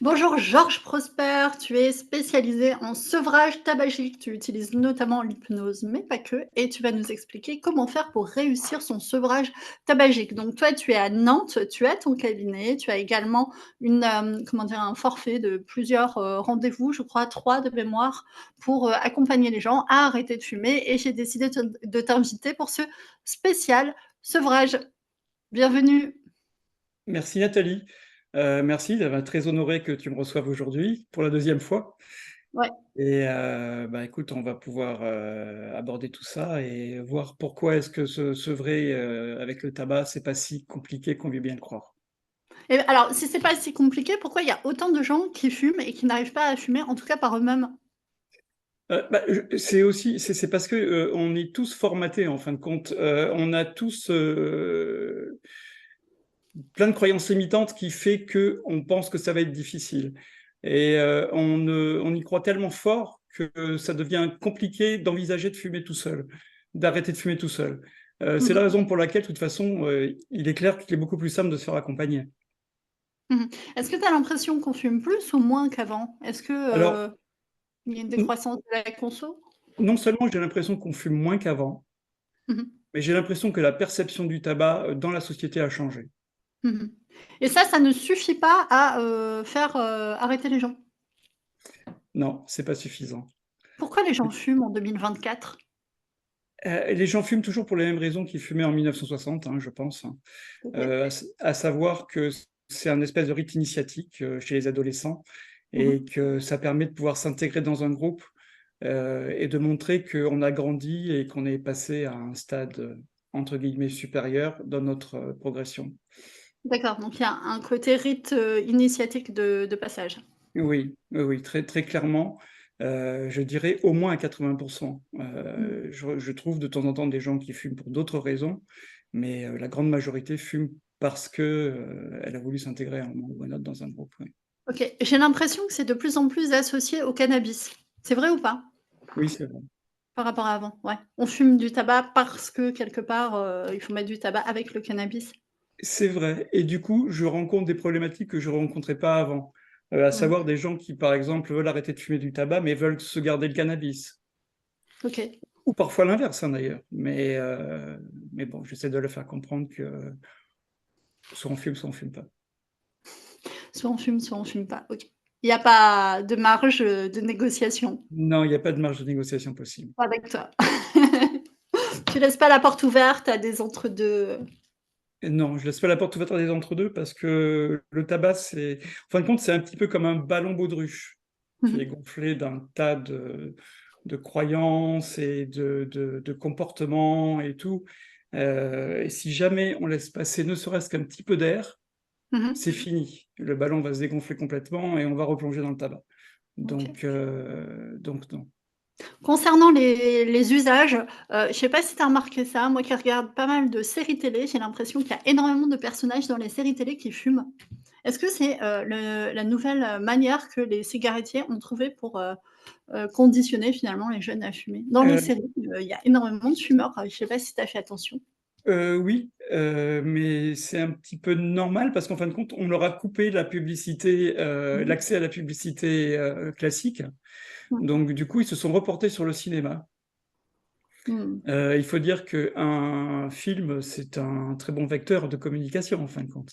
Bonjour Georges Prosper, tu es spécialisé en sevrage tabagique. Tu utilises notamment l'hypnose, mais pas que, et tu vas nous expliquer comment faire pour réussir son sevrage tabagique. Donc toi, tu es à Nantes, tu as ton cabinet, tu as également comment dire, un forfait de plusieurs rendez-vous, je crois 3 de mémoire, pour accompagner les gens à arrêter de fumer. Et j'ai décidé de t'inviter pour ce spécial sevrage. Bienvenue. Merci Nathalie. Merci, ça m'a très honoré que tu me reçoives aujourd'hui pour la deuxième fois. Ouais. Et écoute, on va pouvoir aborder tout ça et voir pourquoi est-ce que se sevrer avec le tabac, c'est pas si compliqué qu'on veut bien le croire. Et alors, si c'est pas si compliqué, pourquoi il y a autant de gens qui fument et qui n'arrivent pas à fumer, en tout cas par eux-mêmes? C'est aussi, c'est parce que on est tous formatés en fin de compte. On a tous plein de croyances limitantes qui fait que on pense que ça va être difficile. Et on y croit tellement fort que ça devient compliqué d'envisager de fumer tout seul, d'arrêter de fumer tout seul. C'est la Mmh. raison pour laquelle, de toute façon, il est clair qu'il est beaucoup plus simple de se faire accompagner. Mmh. Est-ce que tu as l'impression qu'on fume plus ou moins qu'avant? Est-ce que, Alors, il y a une n- décroissance de la conso? non seulement j'ai l'impression qu'on fume moins qu'avant, Mmh. mais j'ai l'impression que la perception du tabac dans la société a changé. Mmh. Et ça ne suffit pas à, faire, arrêter les gens? Non, c'est pas suffisant. Pourquoi les gens fument en 2024? Les gens fument toujours pour les mêmes raisons qu'ils fumaient en 1960, hein, je pense. OK. À savoir que c'est un espèce de rite initiatique chez les adolescents et Mmh. que ça permet de pouvoir s'intégrer dans un groupe et de montrer qu'on a grandi et qu'on est passé à un stade entre guillemets supérieur dans notre progression. D'accord, donc il y a un côté rite, initiatique de passage. Oui, oui, oui, très, très clairement, je dirais au moins à 80%. Mmh. Je trouve de temps en temps des gens qui fument pour d'autres raisons, mais la grande majorité fume parce que, elle a voulu s'intégrer à un moment ou à un autre dans un groupe, oui. OK. J'ai l'impression que c'est de plus en plus associé au cannabis. C'est vrai ou pas? Oui, c'est vrai. Par rapport à avant, ouais. On fume du tabac parce que quelque part, il faut mettre du tabac avec le cannabis. C'est vrai et du coup, je rencontre des problématiques que je rencontrais pas avant, à Mmh. savoir des gens qui, par exemple, veulent arrêter de fumer du tabac, mais veulent se garder le cannabis OK. ou parfois l'inverse, hein, d'ailleurs, mais bon, j'essaie de leur faire comprendre que soit on fume pas. Soit on fume pas. OK. Il y a pas de marge, de négociation. Non, il y a pas de marge de négociation possible. Pas avec toi. Tu laisses pas la porte ouverte à des entre-deux. Et non, je laisse pas la porte ouverte à des entre-deux parce que le tabac, c'est en fin de compte, c'est un petit peu comme un ballon baudruche Mmh qui mh. est gonflé d'un tas de croyances et de comportements et tout. Et si jamais on laisse passer ne serait-ce qu'un petit peu d'air, Mmh. c'est fini. Le ballon va se dégonfler complètement et on va replonger dans le tabac. OK. Donc non. Concernant les usages, je sais pas si tu as remarqué ça, moi qui regarde pas mal de séries télé, j'ai l'impression qu'il y a énormément de personnages dans les séries télé qui fument. Est-ce que c'est, le la nouvelle, manière que les cigarettiers ont trouvé pour, conditionner finalement les jeunes à fumer? Dans les Heu séries, il y a énormément de fumeurs, je sais pas si tu as fait attention? Oui, mais c'est un petit peu normal parce qu'en fin de compte, on leur a coupé la publicité, Mmh. l'accès à la publicité, classique. Mmh. Donc du coup, ils se sont reportés sur le cinéma. Mmh. Il faut dire qu'un film, c'est un très bon vecteur de communication, en fin de compte.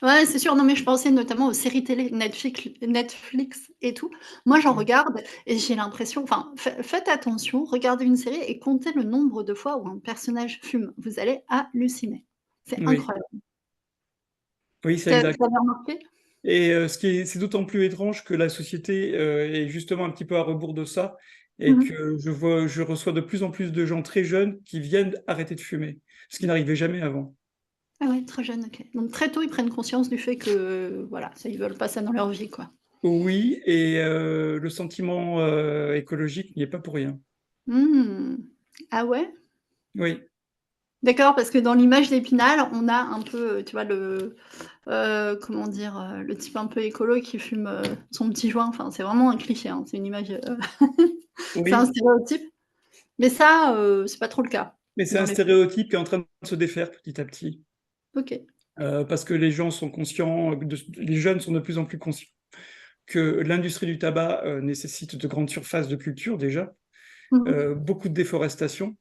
Ouais, c'est sûr. Non, mais je pensais notamment aux séries télé Netflix et tout. Moi, j'en Mmh. regarde et j'ai l'impression enfin, faites attention, regardez une série et comptez le nombre de fois où un personnage fume. Vous allez halluciner. C'est Oui, incroyable. oui, c'est Tu exact avais remarqué? et c'est d'autant plus étrange que la société, est justement un petit peu à rebours de ça et Mmh mh. que je reçois de plus en plus de gens très jeunes qui viennent arrêter de fumer, ce qui n'arrivait jamais avant. Ah ouais, très jeune, OK. Donc très tôt, ils prennent conscience du fait que, voilà, ça ils veulent pas ça dans leur vie, quoi. Oui et le sentiment, écologique n'y est pas pour rien. Mmh. Ah ouais? Oui, D'accord, parce que dans l'image d'Épinal, on a un peu, tu vois, comment dire? Le type un peu écolo qui fume, son petit joint. Enfin, c'est vraiment un cliché, hein, c'est une image, c'est un oui, stéréotype. Mais ça, c'est pas trop le cas mais c'est dans un les faits. stéréotype qui est en train de se défaire petit à petit, OK. parce que les gens sont conscients, les jeunes sont de plus en plus conscients que l'industrie du tabac nécessite de grandes surfaces de culture déjà, beaucoup de déforestation.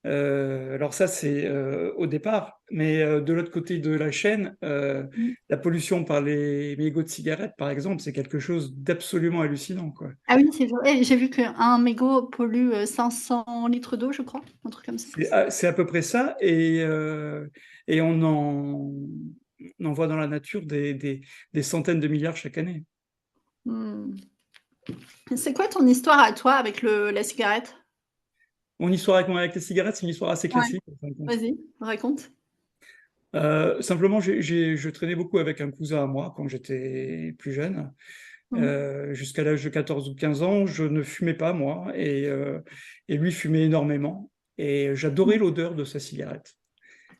Alors ça, c'est au départ, mais de l'autre côté de la chaîne, la pollution par les mégots de cigarettes, par exemple, c'est quelque chose d'absolument hallucinant, quoi. Ah oui, c'est vrai, j'ai vu qu'un mégot pollue, 500 litres d'eau, je crois, un truc comme ça. C'est à peu près ça, et on en voit dans la nature des centaines de milliards chaque année. Mmh. C'est quoi ton histoire à toi avec la cigarette? Mon histoire avec les cigarettes, c'est une histoire assez Ouais, classique, en fin de compte. vas-y, raconte. Simplement, je traînais beaucoup avec un cousin à moi quand j'étais plus jeune. Mmh. Jusqu'à l'âge de 14 ou 15 ans, je ne fumais pas, moi, et lui fumait énormément. Et j'adorais Mmh. l'odeur de sa cigarette.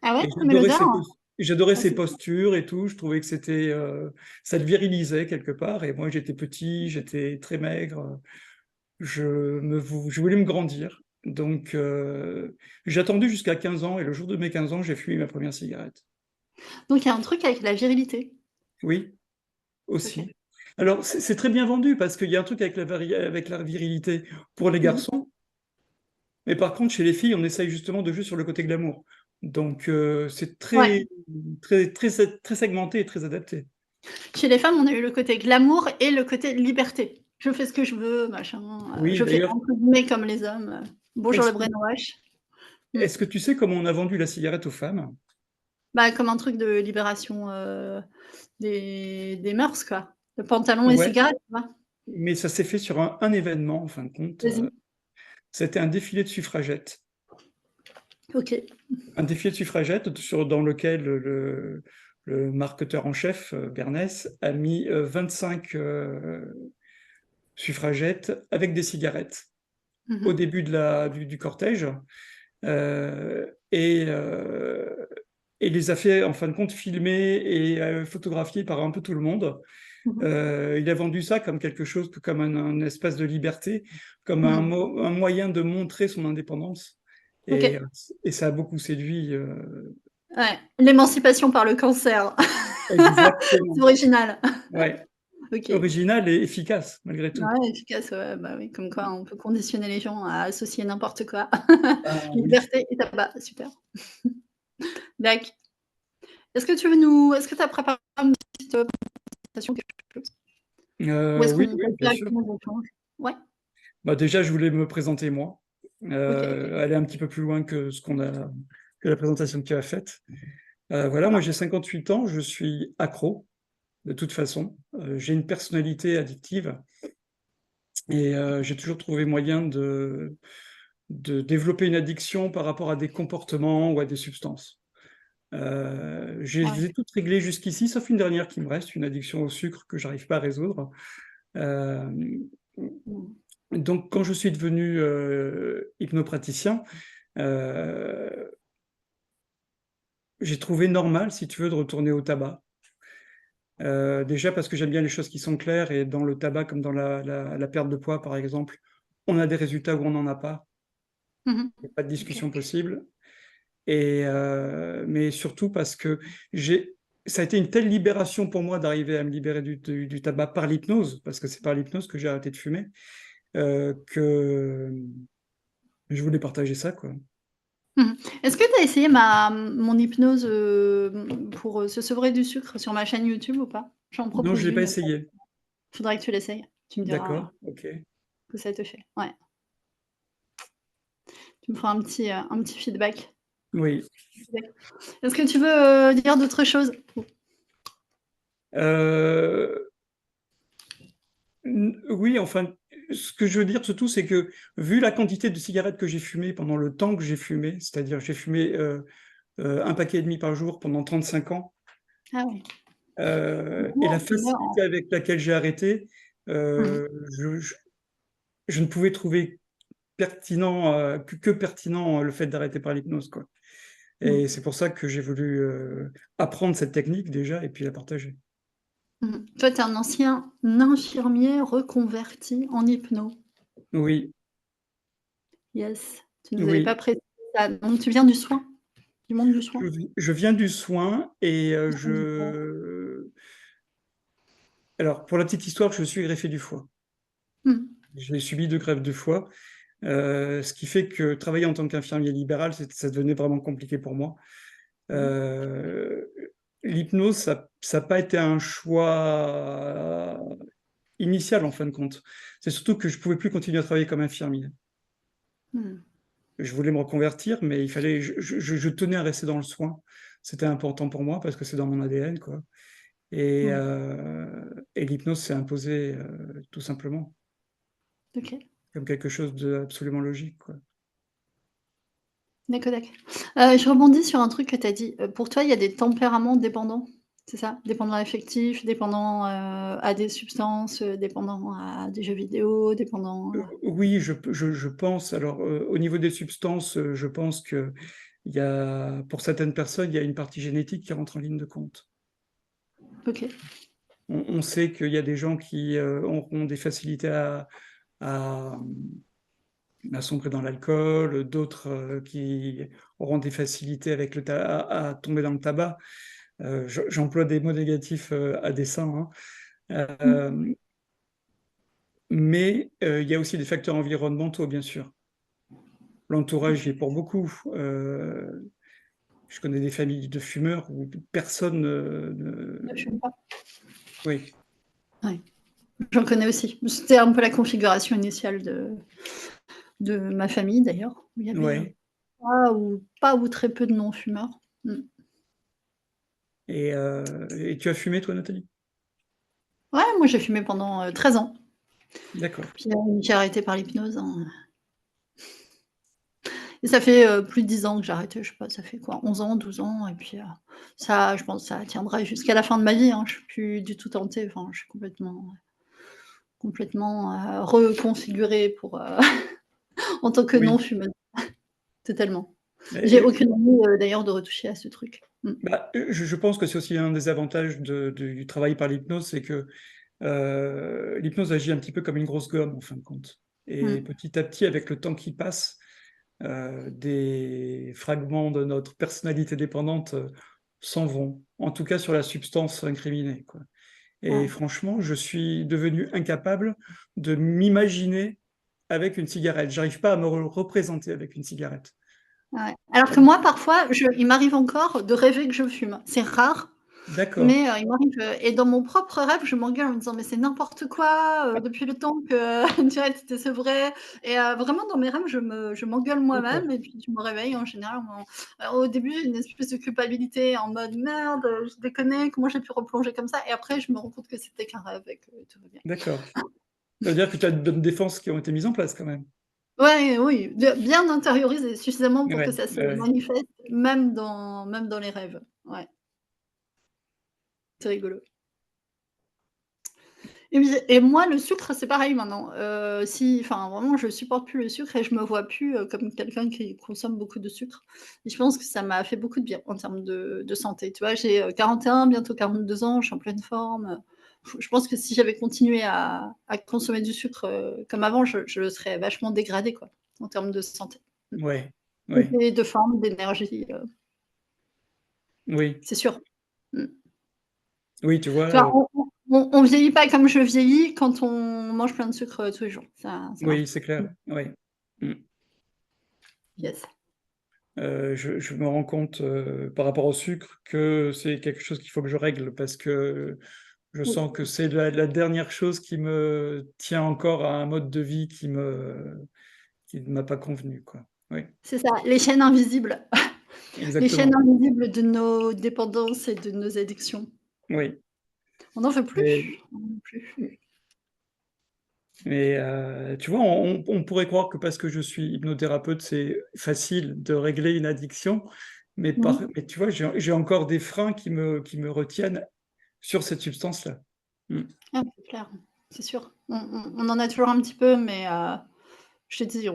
Ah ouais? Et Tu aimais l'odeur? j'adorais Ah ses c'est postures et tout. Je trouvais que ça le virilisait quelque part. Et moi, j'étais petit, j'étais très maigre. Je voulais me grandir. Donc, j'ai attendu jusqu'à 15 ans. Et le jour de mes 15 ans, j'ai fumé ma première cigarette. donc il y a un truc avec la virilité? Oui, OK. aussi. Alors, c'est très bien vendu parce qu'il y a un truc avec la virilité pour les Mmh. garçons. Mais par contre, chez les filles, on essaye justement de jouer sur le côté glamour. Donc, c'est Ouais. très segmenté et très adapté. Chez les femmes, on a eu le côté glamour et le côté liberté. Je fais ce que je veux, machin, Oui, je fais d'ailleurs, entre guillemets «comme les hommes», bonjour est-ce le que, brainwash. Mmh. est-ce que tu sais comment on a vendu la cigarette aux femmes? Bah, comme un truc de libération, des mœurs, quoi. Le pantalon et Ouais, cigarette, tu vois? mais ça s'est fait sur un événement, en fin de compte. Vas-y. C'était un défilé de suffragettes. OK. Un défilé de suffragettes dans lequel le marketeur en chef, Bernès, a mis 25 suffragettes avec des cigarettes Mmh au mh. début du cortège, euh, et, euh, et les a fait en fin de compte filmer et photographier par un peu tout le monde. Mmh mh. Il a vendu ça comme quelque chose, comme un espace de liberté, comme Mmh. un moyen de montrer son indépendance. Et, OK. et ça a beaucoup séduit. Ouais, l'émancipation par le cancer. Exactement. C'est original. Ouais. OK. Original et efficace, malgré tout. Ouais, efficace, ouais, bah, oui, comme quoi on peut conditionner les gens à associer n'importe quoi. Ah oui. Liberté et tabac, super. Dac. Est-ce que tu as préparé une petite, présentation, quelque chose? Ou est-ce Oui, qu'on oui, passe bien sûr. directement aux échanges? Ouais? Bah, déjà, je voulais me présenter moi, OK, OK, aller un petit peu plus loin que la présentation que tu as faite. Voilà, ça moi marche. j'ai 58 ans, je suis accro de toute façon. J'ai une personnalité addictive et j'ai toujours trouvé moyen de développer une addiction par rapport à des comportements ou à des substances. Je Ah les ouais. ai toutes réglées jusqu'ici, sauf une dernière qui me reste, une addiction au sucre que j'arrive pas à résoudre. Euh, Mmh. donc, quand je suis devenu hypnopraticien, euh, j'ai trouvé normal, si tu veux, de retourner au tabac. Déjà parce que j'aime bien les choses qui sont claires et dans le tabac, comme dans la perte de poids, par exemple, on a des résultats où on n'en a pas. Mmh mh. Il n'y a pas de OK. discussion possible. Mais surtout parce que ça a été une telle libération pour moi d'arriver à me libérer du tabac par l'hypnose, parce que c'est par l'hypnose que j'ai arrêté de fumer, que je voulais partager ça, quoi. Mmh mh. Est-ce que tu as essayé mon hypnose, pour, se sevrer du sucre sur ma chaîne YouTube ou pas? J'en Non, je propose ne l'ai pas une, essayé. faudrait que tu l'essayes. Tu me diras D'accord, ok. ce que ça te fait. Ouais, tu me feras un petit feedback. Oui. Est-ce que tu veux, dire d'autres choses? Euh, oui, enfin, ce que je veux dire surtout, c'est que vu la quantité de cigarettes que j'ai fumées pendant le temps que j'ai fumé, c'est-à-dire j'ai fumé un paquet et demi par jour pendant 35 ans, Ah ouais. et la Bon, facilité avec laquelle j'ai arrêté, mmh mh. euh, je, je- je ne pouvais trouver pertinent, que pertinent, le fait d'arrêter par l'hypnose, quoi. Mmh. Et c'est pour ça que j'ai voulu apprendre cette technique déjà et puis la partager. Mmh mh. Toi, tu es un ancien infirmier reconverti en hypno. Oui, Yes, tu nous avais pas oui. précisé ça. Donc tu viens du soin? Du monde du soin? Je viens du soin et Du soin du corps. Alors, pour la petite histoire, je suis greffé du foie. Mmh. J'ai subi 2 greffes de foie, ce qui fait que travailler en tant qu'infirmier libéral, ça devenait vraiment compliqué pour moi. Mmh. Heu, L'hypnose, ça a pas été un choix initial, en fin de compte. C'est surtout que je pouvais plus continuer à travailler comme infirmier. Mmh. Je voulais me reconvertir, mais il fallait je tenais à rester dans le soin. C'était important pour moi parce que c'est dans mon ADN, quoi, Ouais. et l'hypnose s'est imposée, tout simplement, OK. comme quelque chose d'absolument logique, quoi. D'accord, d'accord. Je rebondis sur un truc que tu as dit. Pour toi, il y a des tempéraments dépendants, c'est ça? Dépendants affectifs, dépendants, à des substances, dépendants à des jeux vidéo, dépendants à Oui, je pense alors, au niveau des substances, je pense qu'il y a pour certaines personnes, il y a une partie génétique qui rentre en ligne de compte. OK. On sait qu'il y a des gens qui, auront des facilités à, à sombrer dans l'alcool, d'autres, qui auront des facilités avec le ta à tomber dans le tabac. J'emploie des mots négatifs, à dessein, hein. Mmh. Mais il y a aussi des facteurs environnementaux, bien sûr. L'entourage y est pour beaucoup. Je connais des familles de fumeurs où personne, Ne fume pas. oui, Ouais, j'en connais aussi. C'était un peu la configuration initiale de ma famille d'ailleurs, où il y avait, ouais, pas ou très peu de non-fumeurs. Mmh. et tu as fumé toi, Nathalie? Ouais, moi j'ai fumé pendant, 13 ans, D'accord, puis, j'ai arrêté par l'hypnose, hein, et ça fait, plus de 10 ans que j'ai arrêté, je sais pas, ça fait quoi? 11 ans, 12 ans et puis, ça je pense que ça tiendra jusqu'à la fin de ma vie, hein. Je suis plus du tout tentée, enfin je suis complètement, reconfigurée pour, en tant que oui. non-fumeuse, totalement. J'ai Et aucune envie, d'ailleurs de retoucher à ce truc. Mmh. bah, je pense que c'est aussi un des avantages du travail par l'hypnose, c'est que, l'hypnose agit un petit peu comme une grosse gomme, en fin de compte, et Mmh. petit à petit, avec le temps qui passe, des fragments de notre personnalité dépendante, s'en vont, en tout cas sur la substance incriminée, quoi. Et Ouais. franchement, je suis devenu incapable de m'imaginer avec une cigarette. J'arrive pas à me représenter avec une cigarette. Ouais. Alors que Mmh. moi, parfois, il m'arrive encore de rêver que je fume. C'est rare, D'accord, mais il m'arrive, et dans mon propre rêve, je m'engueule en me disant: «Mais c'est n'importe quoi, depuis le temps que tu vois, tu t'es sevré» et vraiment dans mes rêves, je m'engueule d'accord, moi-même et puis je me réveille en général au début, une espèce de culpabilité en mode: «Merde, j'ai déconné, comment j'ai pu replonger comme ça?» et après je me rends compte que c'était qu'un rêve et que tout va bien. d'accord. Ça veut dire que tu as de bonnes défenses qui ont été mises en place quand même? Ouais, oui, bien intériorisé, suffisamment pour que Ouais, ça se ouais, ouais. manifeste même dans les rêves. Ouais, c'est rigolo. Et oui et moi, le sucre, c'est pareil maintenant. Si enfin, vraiment, je supporte plus le sucre et je me vois plus, comme quelqu'un qui consomme beaucoup de sucre et je pense que ça m'a fait beaucoup de bien en termes de santé. Tu vois, j'ai, 41, bientôt 42 ans, je suis en pleine forme, je pense que si j'avais continué à consommer du sucre, comme avant, je serais vachement dégradée, quoi, en termes de santé. Ouais, ouais. Et de forme, d'énergie, Oui, c'est sûr. Mmh. oui, tu vois, Tu vois, on vieillit pas comme je vieillis quand on mange plein de sucre, tous les jours. Ça marche oui, pas. c'est Mmh. clair, oui. Mmh. Yes. Je me rends compte, par rapport au sucre que c'est quelque chose qu'il faut que je règle parce que je Oui, sens que c'est la dernière chose qui me tient encore à un mode de vie qui ne m'a pas convenu, quoi. Oui, c'est ça, les chaînes invisibles. Les chaînes exactement. invisibles de nos dépendances et de nos addictions. Oui, On n'en veut et plus, on n'en veut plus. mais tu vois, on pourrait croire que parce que je suis hypnothérapeute, c'est facile de régler une addiction, Mmh. mais tu vois, j'ai encore des freins qui me retiennent sur cette substance-là. Mmh. Ah, c'est clair, c'est sûr. On en a toujours un petit peu, mais je te dis,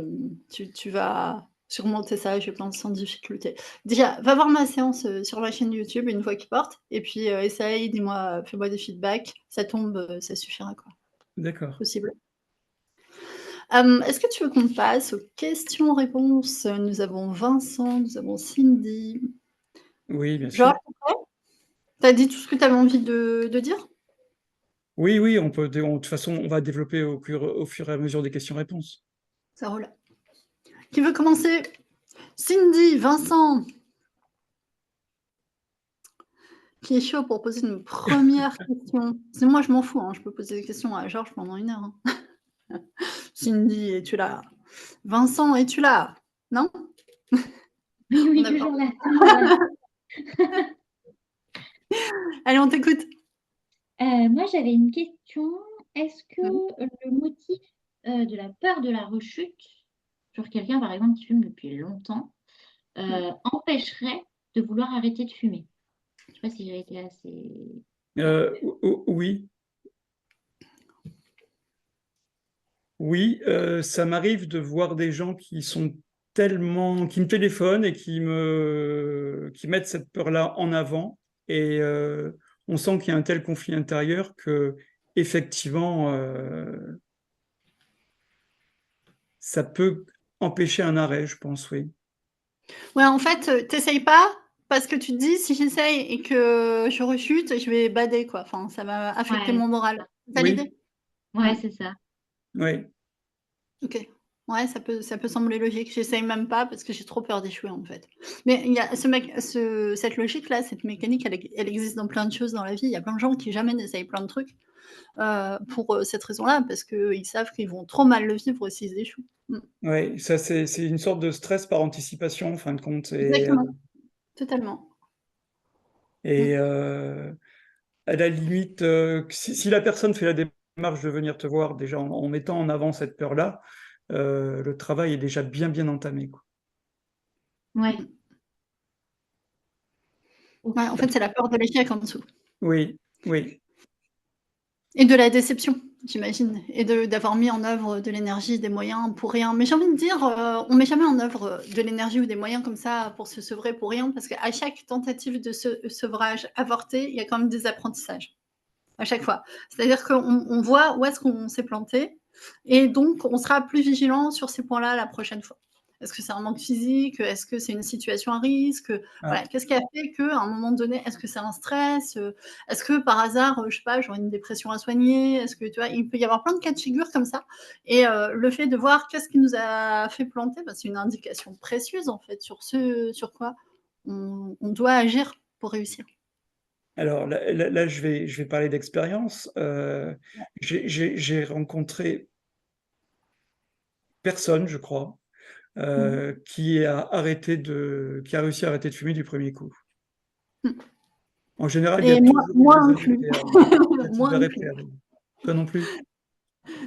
tu vas surmonter ça, je pense, sans difficulté. Déjà, va voir ma séance, sur ma chaîne YouTube une fois qu'il porte et puis, essaye, dis-moi, fais-moi des feedbacks. Ça tombe, ça suffira, quoi. D'accord. Possible. Est-ce que tu veux qu'on passe aux questions-réponses? Nous avons Vincent, nous avons Cindy. Oui, bien sûr. Georges, tu as dit tout ce que tu avais envie de dire? Oui, oui, on peut. De toute façon, on va développer au fur et à mesure des questions-réponses. Ça roule. Qui veut commencer? Cindy, Vincent, qui est chaud pour poser une première question. C'est moi, je m'en fous, hein, je peux poser des questions à Georges pendant 1 heure. Hein. Cindy, es-tu là? Vincent, es-tu là? Non? Oui, oui, toujours là, toujours là. Allez, on t'écoute. Moi, j'avais une question. Est-ce que le motif de la peur de la rechute sur quelqu'un, par exemple, qui fume depuis longtemps, empêcherait de vouloir arrêter de fumer? Je ne sais pas si j'ai été assez... Oui. Oui, ça m'arrive de voir des gens qui sont tellement, qui me téléphonent et qui mettent cette peur-là en avant. Et on sent qu'il y a un tel conflit intérieur que, effectivement, ça peut empêcher un arrêt, je pense, oui. Ouais, en fait, t'essayes pas parce que tu te dis: «Si j'essaye et que je rechute, je vais bader, quoi. Enfin, ça va affecter Ouais, mon moral». C'est ça Oui, l'idée? ouais, c'est ça. oui. OK. Ouais, ça peut sembler logique. J'essaye même pas parce que j'ai trop peur d'échouer, en fait. Mais il y a cette logique-là, cette mécanique, elle existe dans plein de choses dans la vie. Il y a plein de gens qui jamais n'essayent plein de trucs, pour, cette raison-là, parce qu'ils savent qu'ils vont trop mal le vivre s'ils échouent. Oui, ça c'est une sorte de stress par anticipation en fin de compte. Exactement, totalement. Et Mmh. à la limite, si la personne fait la démarche de venir te voir déjà en mettant en avant cette peur-là, le travail est déjà bien entamé, quoi. Ouais, Ouais, ok. en fait, c'est la peur de l'échec en dessous Oui, oui, et de la déception, j'imagine et d'avoir mis en œuvre de l'énergie, des moyens pour rien. Mais j'ai envie de dire, on met jamais en œuvre, de l'énergie ou des moyens comme ça pour se sevrer pour rien parce qu'à chaque tentative de sevrage avorté, il y a quand même des apprentissages, à chaque fois. C'est-à-dire qu'on voit où est-ce qu'on s'est planté et donc on sera plus vigilant sur ces points-là la prochaine fois. Est-ce que c'est un manque physique? Est-ce que c'est une situation à risque? ah, Voilà, qu'est-ce qui a fait qu'à un moment donné, est-ce que c'est un stress? Est-ce que par hasard, je sais pas, j'aurais une dépression à soigner? Est-ce que tu vois? Il peut y avoir plein de cas de figure comme ça et le fait de voir qu'est-ce qui nous a fait planter, bah, c'est une indication précieuse en fait sur ce sur quoi on doit agir pour réussir. alors là, je vais parler d'expérience. J'ai rencontré personne, je crois, Mmh. qui a réussi à arrêter de fumer du premier coup. Mmh. En général, il y a Et toujours eu moi des inclus. arrêtés avant. Ça Moi devrait inclus. faire. Toi non plus?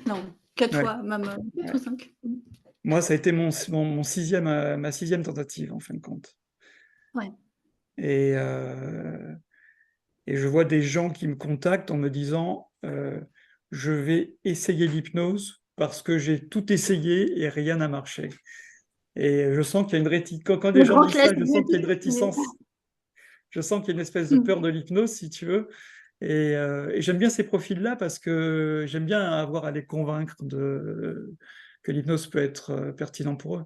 Non, 4 Ouais, fois, même, 4 ou ouais. 5. Moi, ça a été mon sixième, ma sixième tentative, en fin de compte. Ouais. Et, et je vois des gens qui me contactent en me disant je vais essayer l'hypnose parce que j'ai tout essayé et rien n'a marché. Et je sens qu'il y a une réticence. Quand des Le gens grand disent ça, classique je sens qu'il y a une du réticence. Je sens qu'il y a une espèce de peur mmh. de l'hypnose, si tu veux. Et j'aime bien ces profils-là parce que j'aime bien avoir à les convaincre que l'hypnose peut être pertinent pour eux.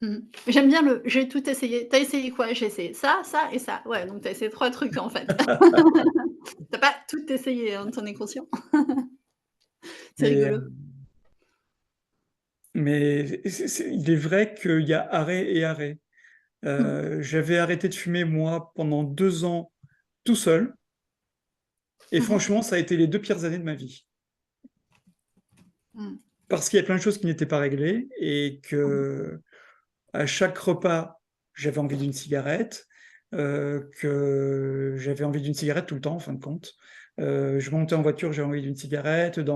Mmh. J'aime bien le «j'ai tout essayé». Tu as essayé quoi? J'ai essayé ça, ça et ça. Ouais, donc tu as essayé 3 trucs en fait. Tu as pas tout essayé, hein, tu en es conscient? C'est Mais, rigolo. mais il est vrai qu'il y a arrêt et arrêt. Mmh. J'avais arrêté de fumer, moi, pendant 2 ans, tout seul. Et Mmh mh. franchement, ça a été les 2 pires années de ma vie. Mmh. Parce qu'il y a plein de choses qui n'étaient pas réglées et que à chaque repas, j'avais envie d'une cigarette, que j'avais envie d'une cigarette tout le temps, en fin de compte. Je montais en voiture, j'avais envie d'une cigarette, de, De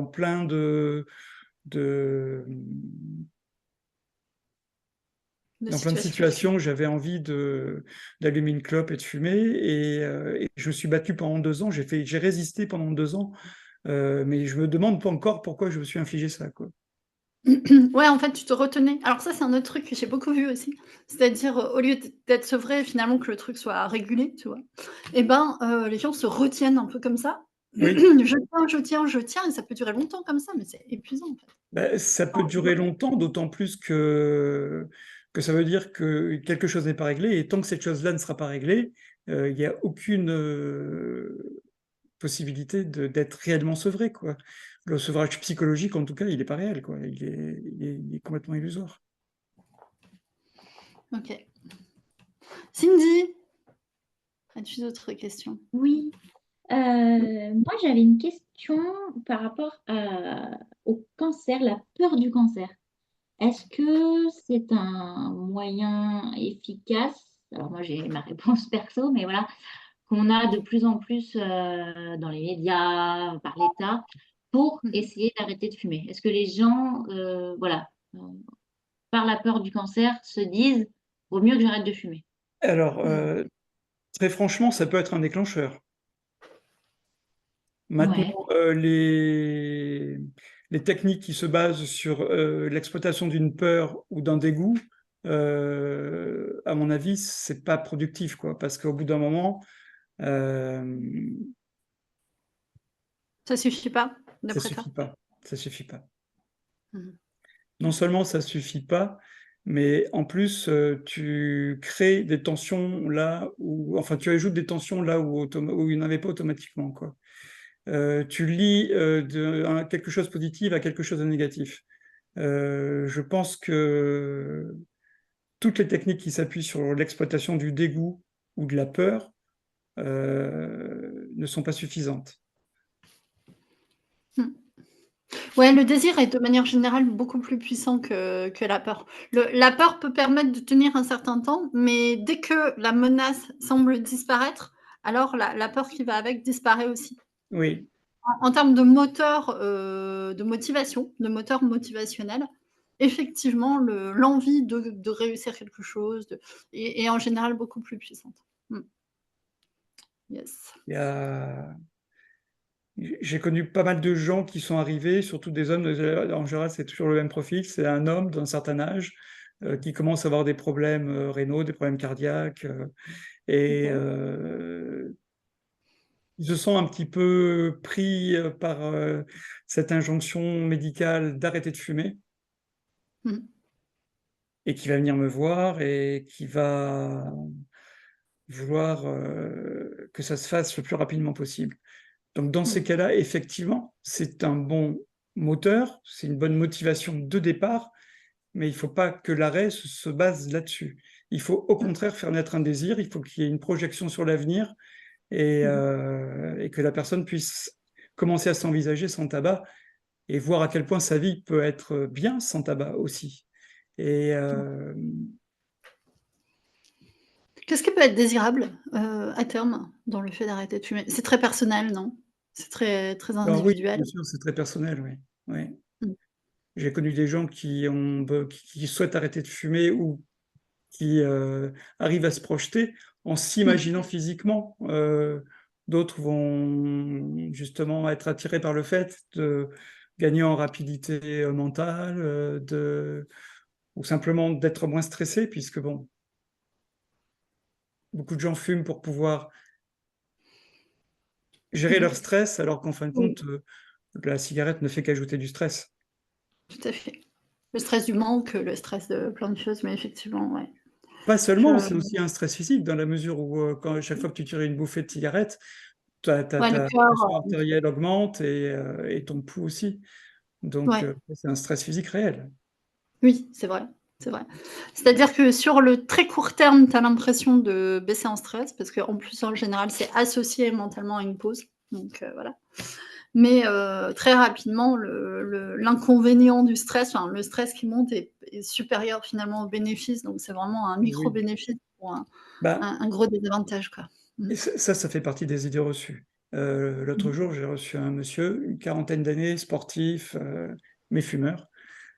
dans plein de situation. situations, j'avais envie d'allumer une clope et de fumer. Et je me suis battu pendant 2 ans, j'ai résisté pendant 2 ans, mais je me demande pas encore pourquoi je me suis infligé ça, quoi. Ouais, en fait, tu te retenais. Alors ça, c'est un autre truc que j'ai beaucoup vu aussi. C'est-à-dire, au lieu d'être sevré, finalement, que le truc soit régulé, tu vois? Et ben, les gens se retiennent un peu comme ça. Oui. Je tiens, je tiens, je tiens et ça peut durer longtemps comme ça, mais c'est épuisant, en fait. Bah, ça peut durer longtemps, d'autant plus que ça veut dire que quelque chose n'est pas réglé, et tant que cette chose-là ne sera pas réglée, il n'y a possibilité d'être réellement sevré, quoi. Le sevrage psychologique, en tout cas, il n'est pas réel, quoi. Il est complètement illusoire. Ok. Cindy, as-tu d'autres questions? Oui. Moi, j'avais une question par rapport au cancer, la peur du cancer. Est-ce que c'est un moyen efficace? Alors moi, j'ai ma réponse perso, mais voilà, qu'on a de plus en plus dans les médias, par l'État, pour essayer d'arrêter de fumer. Est-ce que les gens, voilà, par la peur du cancer, se disent, vaut mieux que j'arrête de fumer? Alors, très franchement, ça peut être un déclencheur. Ouais. Maintenant, les techniques qui se basent sur l'exploitation d'une peur ou d'un dégoût, à mon avis, c'est pas productif, quoi, parce qu'au bout d'un moment, Ça suffit pas, ça d'après toi? suffit pas. Ça suffit pas. Mhm. Non seulement ça suffit pas, mais en plus, tu crées des tensions là où, enfin, tu ajoutes des tensions là où il n'y en avait pas automatiquement, quoi. Tu lis quelque chose de positif à quelque chose de négatif. Je pense que toutes les techniques qui s'appuient sur l'exploitation du dégoût ou de la peur ne sont pas suffisantes. Ouais, le désir est de manière générale beaucoup plus puissant que la peur. La peur peut permettre de tenir un certain temps, mais dès que la menace semble disparaître, alors la peur qui va avec disparaît aussi. Oui, En termes de moteur, de motivation, de moteur motivationnel, effectivement, l'envie de réussir quelque chose est en général beaucoup plus puissante. Yes. il y a j'ai connu pas mal de gens qui sont arrivés, surtout des hommes, en général c'est toujours le même profil, c'est un homme d'un certain âge qui commence à avoir des problèmes rénaux, des problèmes cardiaques, et ils se sont un petit peu pris par cette injonction médicale d'arrêter de fumer, Mmh. et qui va venir me voir et qui va vouloir que ça se fasse le plus rapidement possible. Donc dans ces Mmh. cas-là, effectivement, c'est un bon moteur, c'est une bonne motivation de départ, mais il ne faut pas que l'arrêt se base là-dessus. Il faut au contraire faire naître un désir, il faut qu'il y ait une projection sur l'avenir et que la personne puisse commencer à s'envisager sans tabac et voir à quel point sa vie peut être bien sans tabac aussi. Et Qu'est-ce qui peut être désirable, à terme, dans le fait d'arrêter de fumer? C'est très personnel, non? C'est très, très alors oui, individuel? bien sûr, c'est très personnel, oui. Oui. Mmh. J'ai connu des gens qui souhaitent arrêter de fumer ou qui arrivent à se projeter en Mmh. s'imaginant physiquement. D'autres vont justement être attirés par le fait de gagner en rapidité mentale, ou simplement d'être moins stressés, puisque bon, beaucoup de gens fument pour pouvoir gérer Mmh. leur stress, alors qu'en fin de Oui, compte, la cigarette ne fait qu'ajouter du stress. tout à fait. Le stress du manque, le stress de plein de choses, mais effectivement, ouais. Pas Je seulement, c'est aussi un stress physique, dans la mesure où à chaque fois que tu tires une bouffée de cigarette, ouais, le ta cœur, pression artérielle augmente et ton pouls aussi. Donc, ouais. c'est un stress physique réel. Oui, c'est vrai, c'est vrai. C'est-à-dire que sur le très court terme, tu as l'impression de baisser en stress parce qu'en plus, en général, c'est associé mentalement à une pause, donc voilà. Mais très rapidement, l'inconvénient du stress, enfin le stress qui monte est supérieur finalement au bénéfice, donc c'est vraiment un micro Oui. bénéfice pour un Bah, un gros désavantage, quoi. Mmh. et ça fait partie des idées reçues. L'autre Mmh. jour, j'ai reçu un monsieur, une quarantaine d'années, sportif, mais fumeur,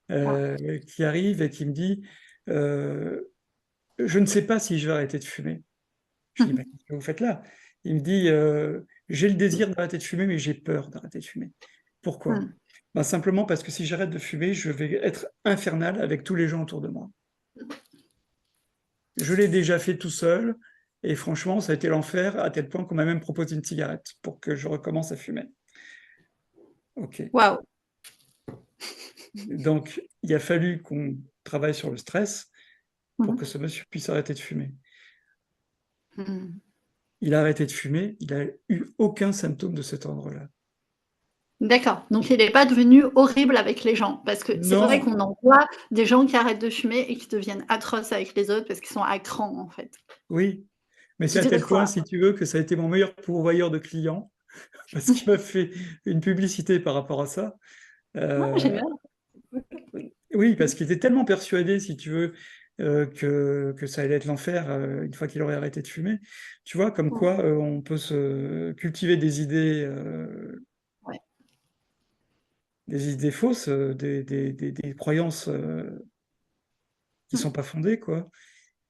Ah. qui arrive et qui me dit, «Je ne sais pas si je vais arrêter de fumer». Je dis: «Bah, qu'est-ce que vous faites là?» Il me dit, «J'ai le désir d'arrêter de fumer, mais j'ai peur d'arrêter de fumer». Pourquoi? Mmh. Ben, simplement parce que si j'arrête de fumer, je vais être infernal avec tous les gens autour de moi. Je l'ai déjà fait tout seul et franchement, ça a été l'enfer à tel point qu'on m'a même proposé une cigarette pour que je recommence à fumer. OK. Waouh! Donc il a fallu qu'on travaille sur le stress Mmh pour mh. que ce monsieur puisse arrêter de fumer. Mmh. il a arrêté de fumer, il n'a eu aucun symptôme de cet ordre-là. D'accord, donc il n'est pas devenu horrible avec les gens, parce que c'est vrai Non, qu'on en voit des gens qui arrêtent de fumer et qui deviennent atroces avec les autres parce qu'ils sont à cran, en fait. oui, mais Je c'est à dirais tel point, quoi? si tu veux, que ça a été mon meilleur pourvoyeur de clients, parce qu'il m'a fait une publicité par rapport à ça. Ah, Euh, génial. oui, parce qu'il était tellement persuadé, si tu veux, que ça allait être l'enfer une fois qu'il aurait arrêté de fumer. Tu vois, comme Ouais. quoi on peut se cultiver Ouais. des idées fausses, des croyances qui sont pas fondées, quoi.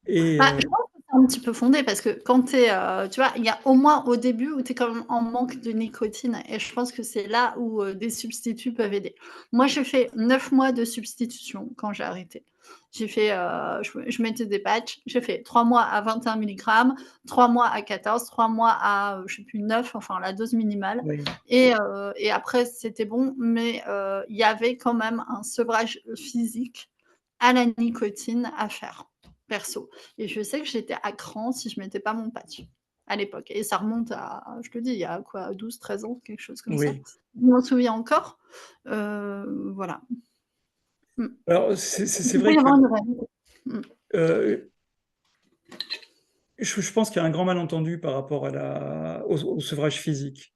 Et Bah, je pense que c'est un petit peu fondé parce que quand tu es, tu vois, il y a au moins au début où tu es quand même en manque de nicotine et je pense que c'est là où, des substituts peuvent aider. Moi, j'ai fait 9 mois de substitution quand j'ai arrêté. J'ai fait, je mettais des patchs, j'ai fait 3 mois à 21 milligrammes, 3 mois à 14, 3 mois à, je sais plus 9, enfin la dose minimale oui, et après c'était bon, mais il y avait quand même un sevrage physique à la nicotine à faire, perso. Et je sais que j'étais à cran si je mettais pas mon patch à l'époque. Et ça remonte à, je te dis, il y a quoi, 12, 13 ans, quelque chose comme ça. oui. Je m'en souviens encore. Voilà. Mm. Alors, Il c'est peut vrai y que avoir une raison. Mm. euh, je pense qu'il y a un grand malentendu par rapport au sevrage physique.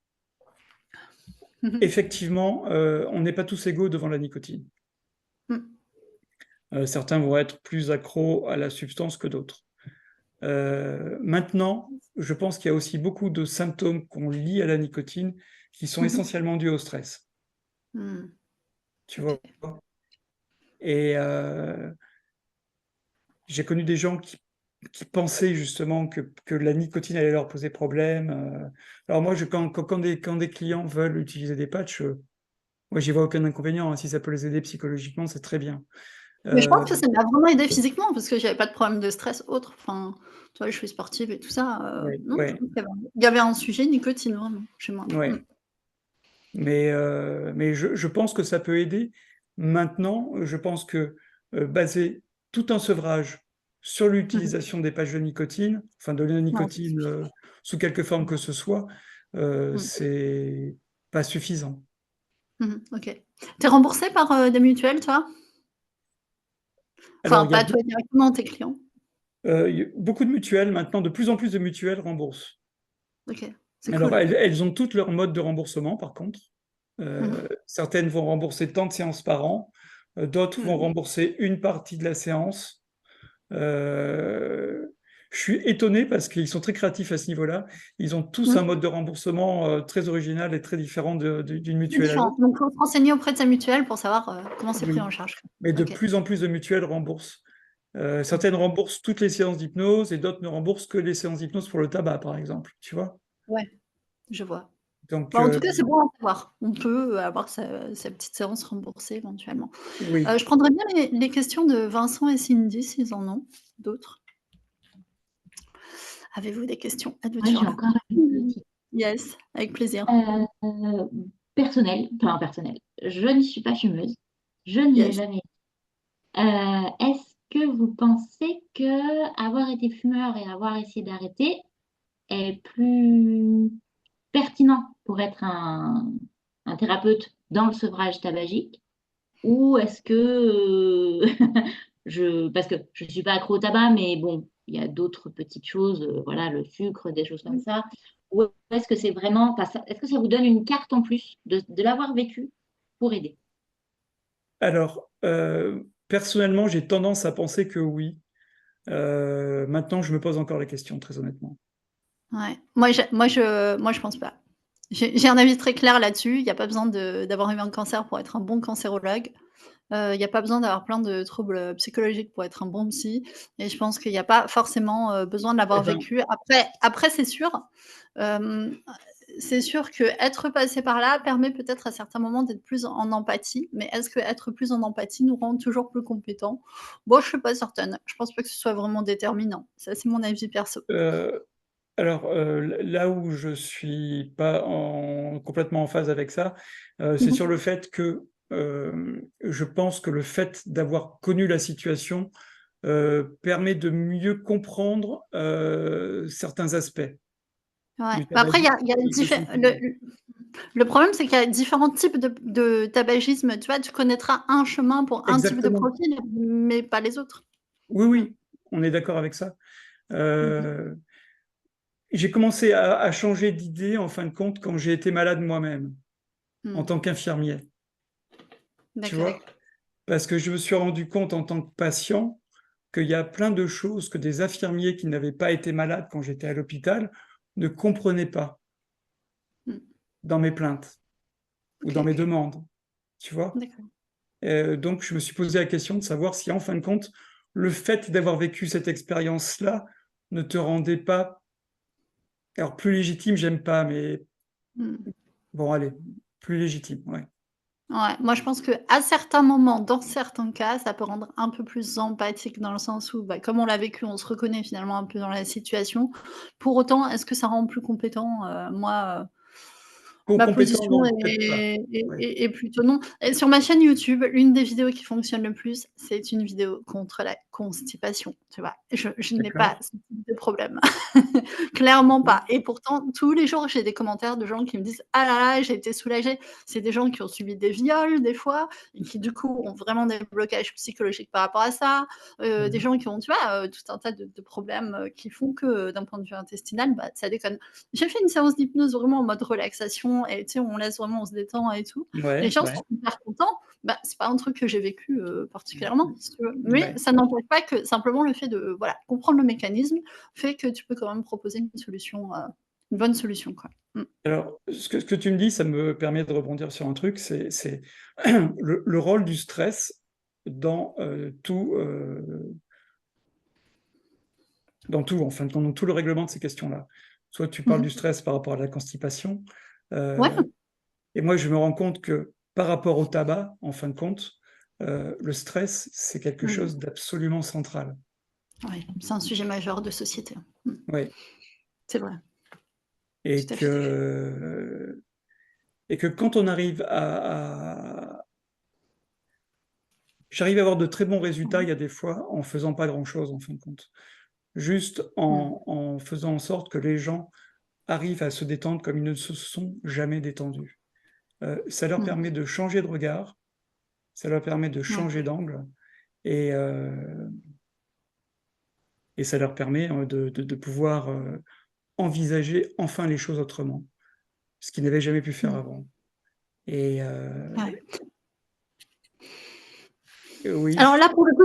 Mhm. Effectivement, on n'est pas tous égaux devant la nicotine. Mm. Certains vont être plus accros à la substance que d'autres. Maintenant, je pense qu'il y a aussi beaucoup de symptômes qu'on lie à la nicotine qui sont Mhm. essentiellement dus au stress. Mm. Tu Ok. vois? Et j'ai connu des gens qui pensaient justement que la nicotine allait leur poser problème. Alors moi, quand des clients veulent utiliser des patchs, moi, j'y vois aucun inconvénient, hein. Si ça peut les aider psychologiquement, c'est très bien. Mais je Euh, pense que ça m'a vraiment aidé physiquement parce que j'avais pas de problème de stress autre. Enfin, tu vois, je suis sportive et tout ça. ouais, Non, je ouais, pense qu'il y avait un sujet nicotine vraiment chez moi. Mm. ouais. Mais je pense que ça peut aider. Maintenant, je pense que baser tout un sevrage sur Mhm. l'utilisation des patchs de nicotine, enfin de la Non, c'est nicotine suffisant. sous quelque forme que ce soit, Mm. c'est pas suffisant. Mhm. Ok. T'es remboursé par des mutuelles, toi? Alors, Enfin, pas toi directement, tes clients. il y a beaucoup de mutuelles maintenant, de plus en plus de mutuelles remboursent. Ok, c'est Alors, cool. elles ont toutes leur mode de remboursement, par contre. Mhm. Certaines vont rembourser tant de séances par an, d'autres vont Mhm. rembourser une partie de la séance. Euh, je suis étonné parce qu'ils sont très créatifs à ce niveau-là. Ils ont tous un Mhm. mode de remboursement très original et très différent d'une C'est mutuelle à différent. l'autre. Donc, faut se renseigner auprès de sa mutuelle pour savoir comment c'est pris en Oui, charge. mais de Ok. plus en plus de mutuelles remboursent. Mhm. Certaines remboursent toutes les séances d'hypnose et d'autres ne remboursent que les séances d'hypnose pour le tabac, par exemple. Tu vois? Ouais, je vois. Donc, Bah, en tout cas, c'est bon à savoir. On peut avoir sa petite séance remboursée éventuellement. oui. Je prendrais bien les questions de Vincent et Cindy s'ils en ont d'autres. Avez-vous des questions à nous Ouais, sur j'ai là? encore une petite. Yes, avec plaisir. Euh, personnel. Je ne suis pas fumeuse. Je ne l'ai Yes. jamais été. Est-ce que vous pensez que avoir été fumeur et avoir essayé d'arrêter est plus pertinent pour être un thérapeute dans le sevrage tabagique? Ou est-ce que parce que je ne suis pas accro au tabac, mais bon, il y a d'autres petites choses, voilà, le sucre, des choses comme ça. Ou est-ce que c'est vraiment, est-ce que ça vous donne une carte en plus de l'avoir vécu pour aider? Alors, personnellement, j'ai tendance à penser que oui. Maintenant, je me pose encore la question, très honnêtement. Ouais. Moi, je pense pas. J'ai un avis très clair là-dessus. Il y a pas besoin d'avoir eu un cancer pour être un bon cancérologue. Il y a pas besoin d'avoir plein de troubles, psychologiques pour être un bon psy et je pense qu'il y a pas forcément, besoin de Eh l'avoir ben, vécu. Après hem, c'est sûr qu'être passé par là permet peut-être à certains moments d'être plus en empathie, mais est-ce qu'être plus en empathie nous rend toujours plus compétents? Moi, je suis pas certaine. Je pense pas que ce soit vraiment déterminant. Ça, c'est mon avis perso. euh, alors, là où je suis pas complètement en phase avec ça, c'est Mmh. sur le fait que je pense que le fait d'avoir connu la situation permet de mieux comprendre certains aspects. Ouais. du Bah, après, tabagisme il y a qui se sont le problème, c'est qu'il y a différents types de tabagisme. Tu vois, tu connaîtras un chemin pour un type de exactement. profil, mais pas les autres. Oui, Mmh. oui, on est d'accord avec ça. Mmh. Heu, j'ai commencé à changer d'idée, en fin de compte, quand j'ai été malade moi-même, en Mmh. tant qu'infirmier, tu D'accord. vois? Parce que je me suis rendu compte en tant que patient qu'il y a plein de choses que des infirmiers qui n'avaient pas été malades quand j'étais à l'hôpital ne comprenaient pas Mmh. dans mes plaintes ou dans OK. mes demandes, tu vois? D'accord. Donc je me suis posé la question de savoir si, en fin de compte, le fait d'avoir vécu cette expérience-là ne te rendait pas, alors plus légitime, j'aime pas, mais Mmh. bon allez, plus légitime, ouais. Ouais, moi je pense qu'à certains moments, dans certains cas, ça peut rendre un peu plus empathique dans le sens où, bah, comme on l'a vécu, on se reconnaît finalement un peu dans la situation. Pour autant, est-ce que ça rend plus compétent? Moi, ma Compétent, position non, peut-être pas. Ouais. est plutôt non. Et sur ma chaîne YouTube, l'une des vidéos qui fonctionne le plus, c'est une vidéo contre la constipation, tu vois? Je n'ai pas D'accord. ce type de problème. Clairement Mmh. pas. Et pourtant, tous les jours, j'ai des commentaires de gens qui me disent: «Ah là là, j'ai été soulagée». C'est des gens qui ont subi des viols, des fois, et qui du coup ont vraiment des blocages psychologiques par rapport à ça. Des Mmh. gens qui ont, tu vois, tout un tas de problèmes, qui font que, d'un point de vue intestinal, bah, ça déconne. J'ai fait une séance d'hypnose vraiment en mode relaxation et tu sais, on laisse vraiment, on se détend et tout. Les Ouais, gens ouais. sont hyper contents. Bah, c'est pas un truc que j'ai vécu, particulièrement, si tu veux. Mais Ouais. ça n'empêche pas que simplement le fait de, voilà, comprendre le mécanisme fait que tu peux quand même proposer une solution, une bonne solution, quoi. Mmh. Alors, ce que tu me dis, ça me permet de rebondir sur un truc, c'est le rôle du stress dans, dans tout, en fin de compte, dans tout le règlement de ces questions-là. Soit tu Mmh parles du mh. stress par rapport à la constipation, Ouais, et moi je me rends compte que par rapport au tabac, en fin de compte, le stress, c'est quelque mmh, chose d'absolument central. ouais, c'est un sujet majeur de société. Mmh. Ouais, C'est vrai, et tout à fait. que quand on arrive à j'arrive à avoir de très bons résultats, Mmh. il y a des fois, en faisant pas grand-chose, en fin de compte. Juste Mmh. en faisant en sorte que les gens arrivent à se détendre comme ils ne se sont jamais détendus. Ça leur Mmh. permet de changer de regard, ça leur permet de Ouais. changer d'angle, et heu et ça leur permet, de pouvoir, envisager enfin les choses autrement, ce qu'ils n'avaient jamais pu faire Mmh. avant. Et Ouais. oui, Alors là, pour le coup,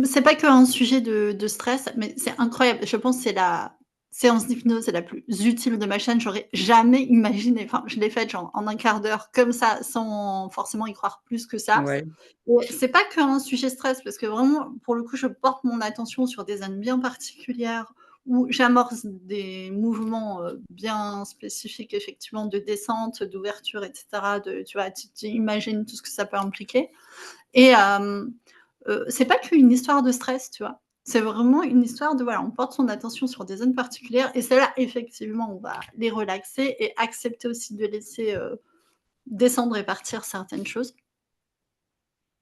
c'est pas qu'un sujet de stress, mais c'est incroyable. Je pense que c'est la séance d'hypnose la plus utile de ma chaîne. J'aurais jamais imaginé, enfin, je l'ai faite genre en un quart d'heure comme ça, sans forcément y croire plus que ça. ouais, Et c'est pas qu'un sujet stress parce que vraiment, pour le coup, je porte mon attention sur des zones bien particulières où j'amorce des mouvements, bien spécifiques effectivement de descente, d'ouverture et cetera, tu vois, tu imagines tout ce que ça peut impliquer. Et c'est pas qu'une histoire de stress, tu vois? C'est vraiment une histoire de, voilà, on porte son attention sur des zones particulières et c'est là, effectivement, on va les relaxer et accepter aussi de laisser, descendre et partir certaines choses.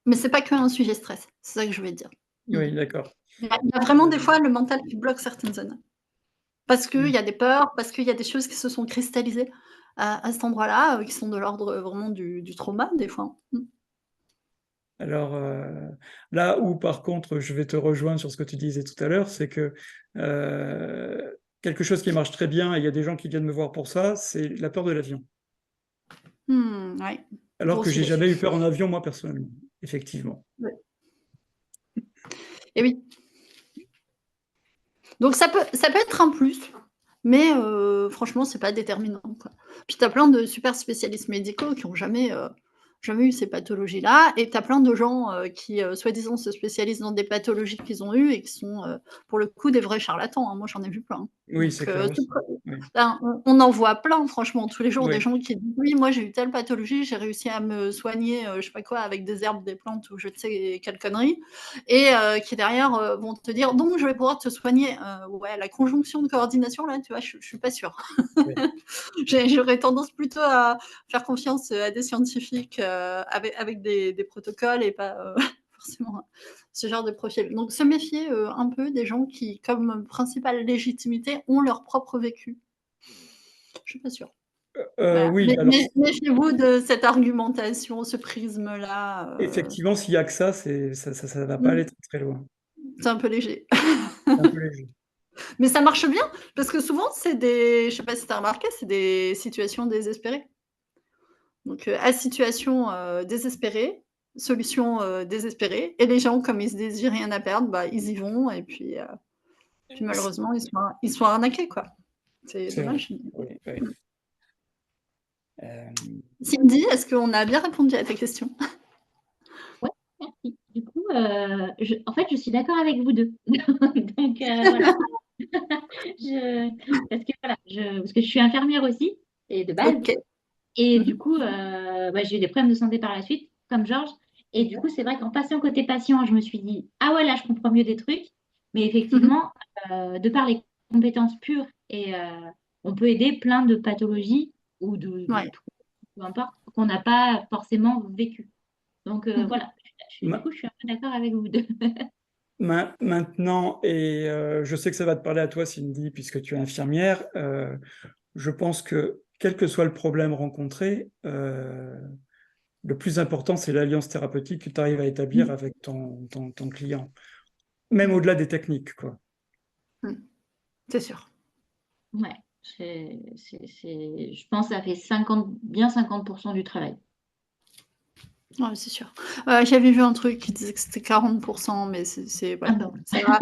Mais c'est pas qu'un sujet stress, c'est ça que je voulais dire. Mmh. oui, d'accord. Il y a vraiment des fois le mental qui bloque certaines zones. Parce qu'il Mmh. y a des peurs, parce qu'il y a des choses qui se sont cristallisées à cet endroit-là, qui sont de l'ordre, vraiment du trauma, des fois. Mmh. Alors, là où par contre je vais te rejoindre sur ce que tu disais tout à l'heure, c'est que, quelque chose qui marche très bien, et il y a des gens qui viennent me voir pour ça, c'est la peur de l'avion. Mmh, ouais, Alors gros que j'ai sujet. jamais eu peur en avion moi personnellement, effectivement. Ouais. Et oui. Donc ça peut être un plus, mais franchement, c'est pas déterminant, quoi. Puis tu as plein de super spécialistes médicaux qui ont jamais eu ces pathologies-là et tu as plein de gens, qui, soi-disant se spécialisent dans des pathologies qu'ils ont eues et qui sont, pour le coup, des vrais charlatans, hein. Moi, j'en ai vu plein. Oui, c'est Donc clair aussi. Oui, ben, on en voit plein franchement tous les jours des oui, gens qui disent: «Oui, moi j'ai eu telle pathologie, j'ai réussi à me soigner, je sais pas quoi avec des herbes, des plantes ou je ne sais quelle connerie» et qui derrière, vont te dire: «Donc je vais pouvoir te soigner». Ouais, la conjonction de coordination là, tu vois, je suis pas sûre. oui. J'aurais tendance plutôt à faire confiance, à des scientifiques, avec des protocoles et pas, forcément ce genre de profil. Donc se méfier, un peu des gens qui, comme principale légitimité, ont leur propre vécu. Je suis pas sûre. Voilà. Oui, alors Méfiez-vous de cette argumentation, ce prisme-là. effectivement, s'il y a que ça, ça va pas Mmh, aller très, très loin. c'est un peu léger. C'est un peu léger. Mais ça marche bien parce que souvent, je sais pas si tu as remarqué, c'est des situations désespérées. Donc, à situation, désespérée, solution, désespérée et les gens comme ils se disent: «J'ai rien à perdre», bah, ils y vont et puis C malheureusement ils sont arnaqués, quoi. C'est c'est vrai, dommage. oui, oui. Mmh. Hem, Cindy, est-ce qu'on a bien répondu à ta question? Ouais, merci. Du coup, en fait, je suis d'accord avec vous deux. Donc, voilà. Parce que je suis infirmière aussi, et de base. OK. Et Mmh. du coup, j'ai eu des problèmes de santé par la suite, comme Georges. Et du coup, c'est vrai qu'en passant côté patient, je me suis dit, ah ouais, là, je comprends mieux des trucs. Mais Mmh. effectivement, de par les compétences pures, on peut aider plein de pathologies ou de Ouais. tout, peu importe, qu'on n'a pas forcément vécu. Donc, Mmh. voilà, du coup, je suis un peu d'accord avec vous deux. Maintenant et je sais que ça va te parler à toi, Cindy, puisque tu es infirmière, je pense que quel que soit le problème rencontré, le plus important, c'est l'alliance thérapeutique que tu arrives à établir Mmh. avec ton client, même au-delà des techniques, quoi. Mmh. C'est sûr. Ouais, je pense que ça fait 50, bien 50% du travail. Ouais, c'est sûr. J'avais vu un truc qui disait que c'était 40, mais c'est Ah voilà, bah ça va.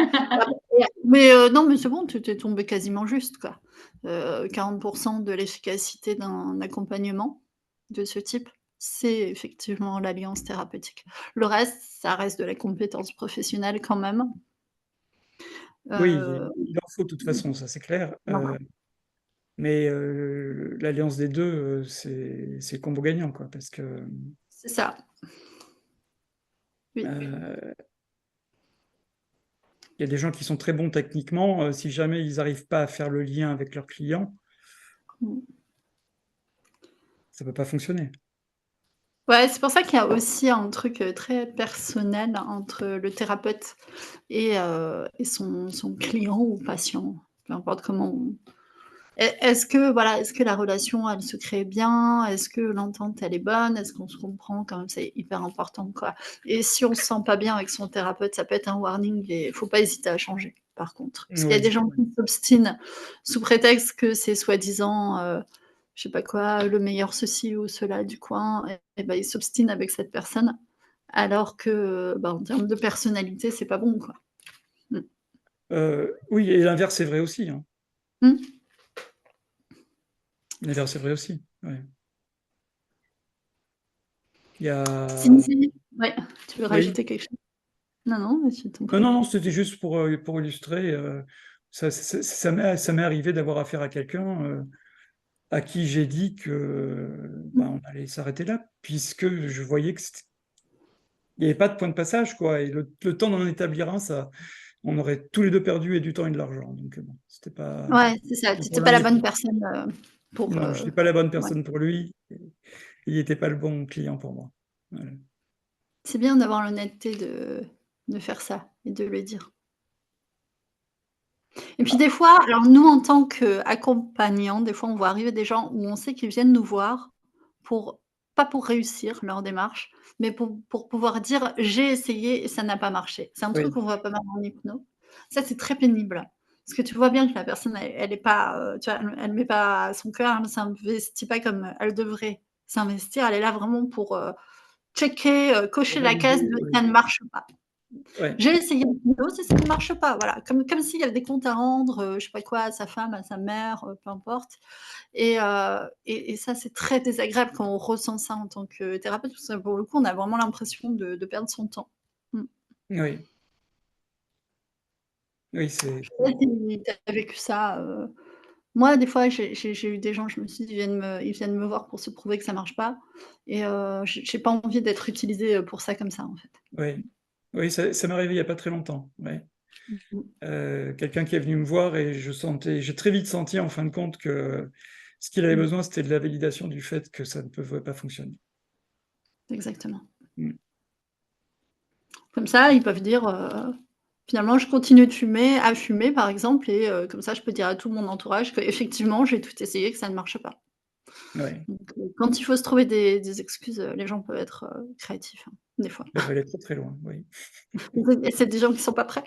Mais non, mais c'est bon, tu es tombée quasiment juste, quoi. 40 de l'efficacité d'un accompagnement de ce type, c'est effectivement l'alliance thérapeutique. Le reste, ça reste de la compétence professionnelle quand même. Oui, Heu, il en faut de toute façon, ça c'est clair, voilà, mais l'alliance des 2, c'est combo gagnant, quoi, parce que, c'est ça. Oui. heu, il y a des gens qui sont très bons techniquement, si jamais ils arrivent pas à faire le lien avec leurs clients, Mmh. ça peut pas fonctionner. Ouais, c'est pour ça qu'il y a aussi un truc, très personnel entre le thérapeute et son client ou patient, peu importe comment on est-ce que la relation, elle se crée bien? Est-ce que l'entente, elle est bonne? Est-ce qu'on se comprend? Quand même, c'est hyper important, quoi. Et si on se sent pas bien avec son thérapeute, ça peut être un warning et faut pas hésiter à changer, par contre. Parce qu'il y a Oui, des gens qui s'obstinent sous prétexte que c'est soi-disant, je sais pas quoi, le meilleur ceci ou cela du coin et bah, ils s'obstinent avec cette personne alors que, bah, en termes de personnalité, c'est pas bon, quoi. Mmh. oui et l'inverse est vrai aussi, hein. Mmh. L'inverse est vrai aussi, ouais. Il y a Cindy? Ouais, tu veux oui. rajouter quelque chose? Non, non, mais je t'en Non, prie. non, non, c'était juste pour illustrer, ça m'est arrivé d'avoir affaire à quelqu'un, à qui j'ai dit que, bah, Mmh. on allait s'arrêter là, puisque je voyais que il y avait pas de point de passage, quoi et le temps d'en établir un, ça on aurait tous les 2 perdu et du temps et de l'argent, donc bon, c'était pas Ouais, c'est ça, ni tu pour étais l'un pas la ni pour bonne personne, pour, non, j'étais pas la bonne ouais. personne pour lui et il était pas le bon client pour moi. Voilà. C'est bien d'avoir l'honnêteté de faire ça et de le dire. Et puis Ah, des fois, alors nous en tant qu'accompagnants, des fois on voit arriver des gens où on sait qu'ils viennent nous voir pour pas pour réussir leur démarche, mais pour pouvoir dire: «J'ai essayé et ça n'a pas marché». C'est un truc oui, qu'on voit pas mal en hypno. Ça, c'est très pénible. Parce que tu vois bien que la personne elle est pas, tu vois, elle met pas son cœur, elle s'investit pas comme elle devrait s'investir. Elle est là vraiment pour, checker, pour cocher la case valider, de oui. «ça ne marche pas». Ouais, J'ai essayé l'hypnose et ça ne marche pas, voilà. Comme s'il y avait des comptes à rendre, je sais pas quoi, à sa femme, à sa mère, peu importe et ça, c'est très désagréable quand on ressent ça en tant que thérapeute, parce que pour le coup, on a vraiment l'impression de perdre son temps. Mmh. oui, oui, Je sais pas si tu as vécu ça, moi, des fois, j'ai eu des gens, je me suis dit: «Ils viennent me voir pour se prouver que ça marche pas» et j'ai pas envie d'être utilisée, pour ça, comme ça, en fait. oui, oui, ça m'est arrivé il y a pas très longtemps, ouais. Mmh mh. Quelqu'un qui est venu me voir et j'ai très vite senti en fin de compte que ce qu'il avait Mmh. besoin, c'était de la validation du fait que ça ne pouvait pas fonctionner. Exactement. Mmh. Comme ça, ils peuvent dire, Finalement, je continue de fumer à fumer, par exemple et comme ça, je peux dire à tout mon entourage qu'effectivement, j'ai tout essayé, que ça ne marche pas. Ouais, Donc quand il faut se trouver des excuses, les gens peuvent être, créatifs, hein, des fois. ça peut aller très, très loin, oui. Et c'est des gens qui sont pas prêts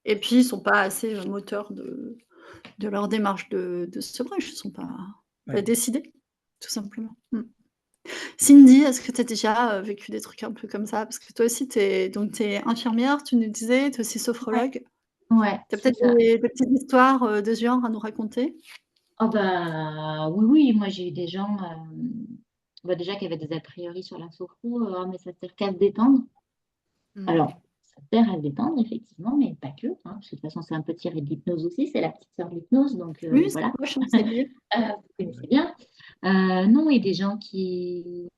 et puis ils sont pas assez, moteurs de leur démarche de sevrage. Ils sont pas Ouais. décidés, tout simplement. Cindy, est-ce que tu as déjà, vécu des trucs un peu comme ça? Parce que toi aussi tu es infirmière, tu nous disais, tu es aussi Ouais, sophrologue. ouais, Tu as c'est peut-être ça. des petites histoires, de ce genre à nous raconter? Oh bah oui, oui, moi j'ai eu des gens bah, déjà qui avaient des a priori sur la sophro, ah, mais ça sert qu'à se détendre. Mmh. Alors, ça sert à se détendre, effectivement, mais pas que, hein, parce que de toute façon, c'est un peu tiré de l'hypnose aussi, c'est la petite sœur de l'hypnose, donc Oui, c'est voilà. moi, je sais lié. Vous connaissez bien. Non, et des gens qui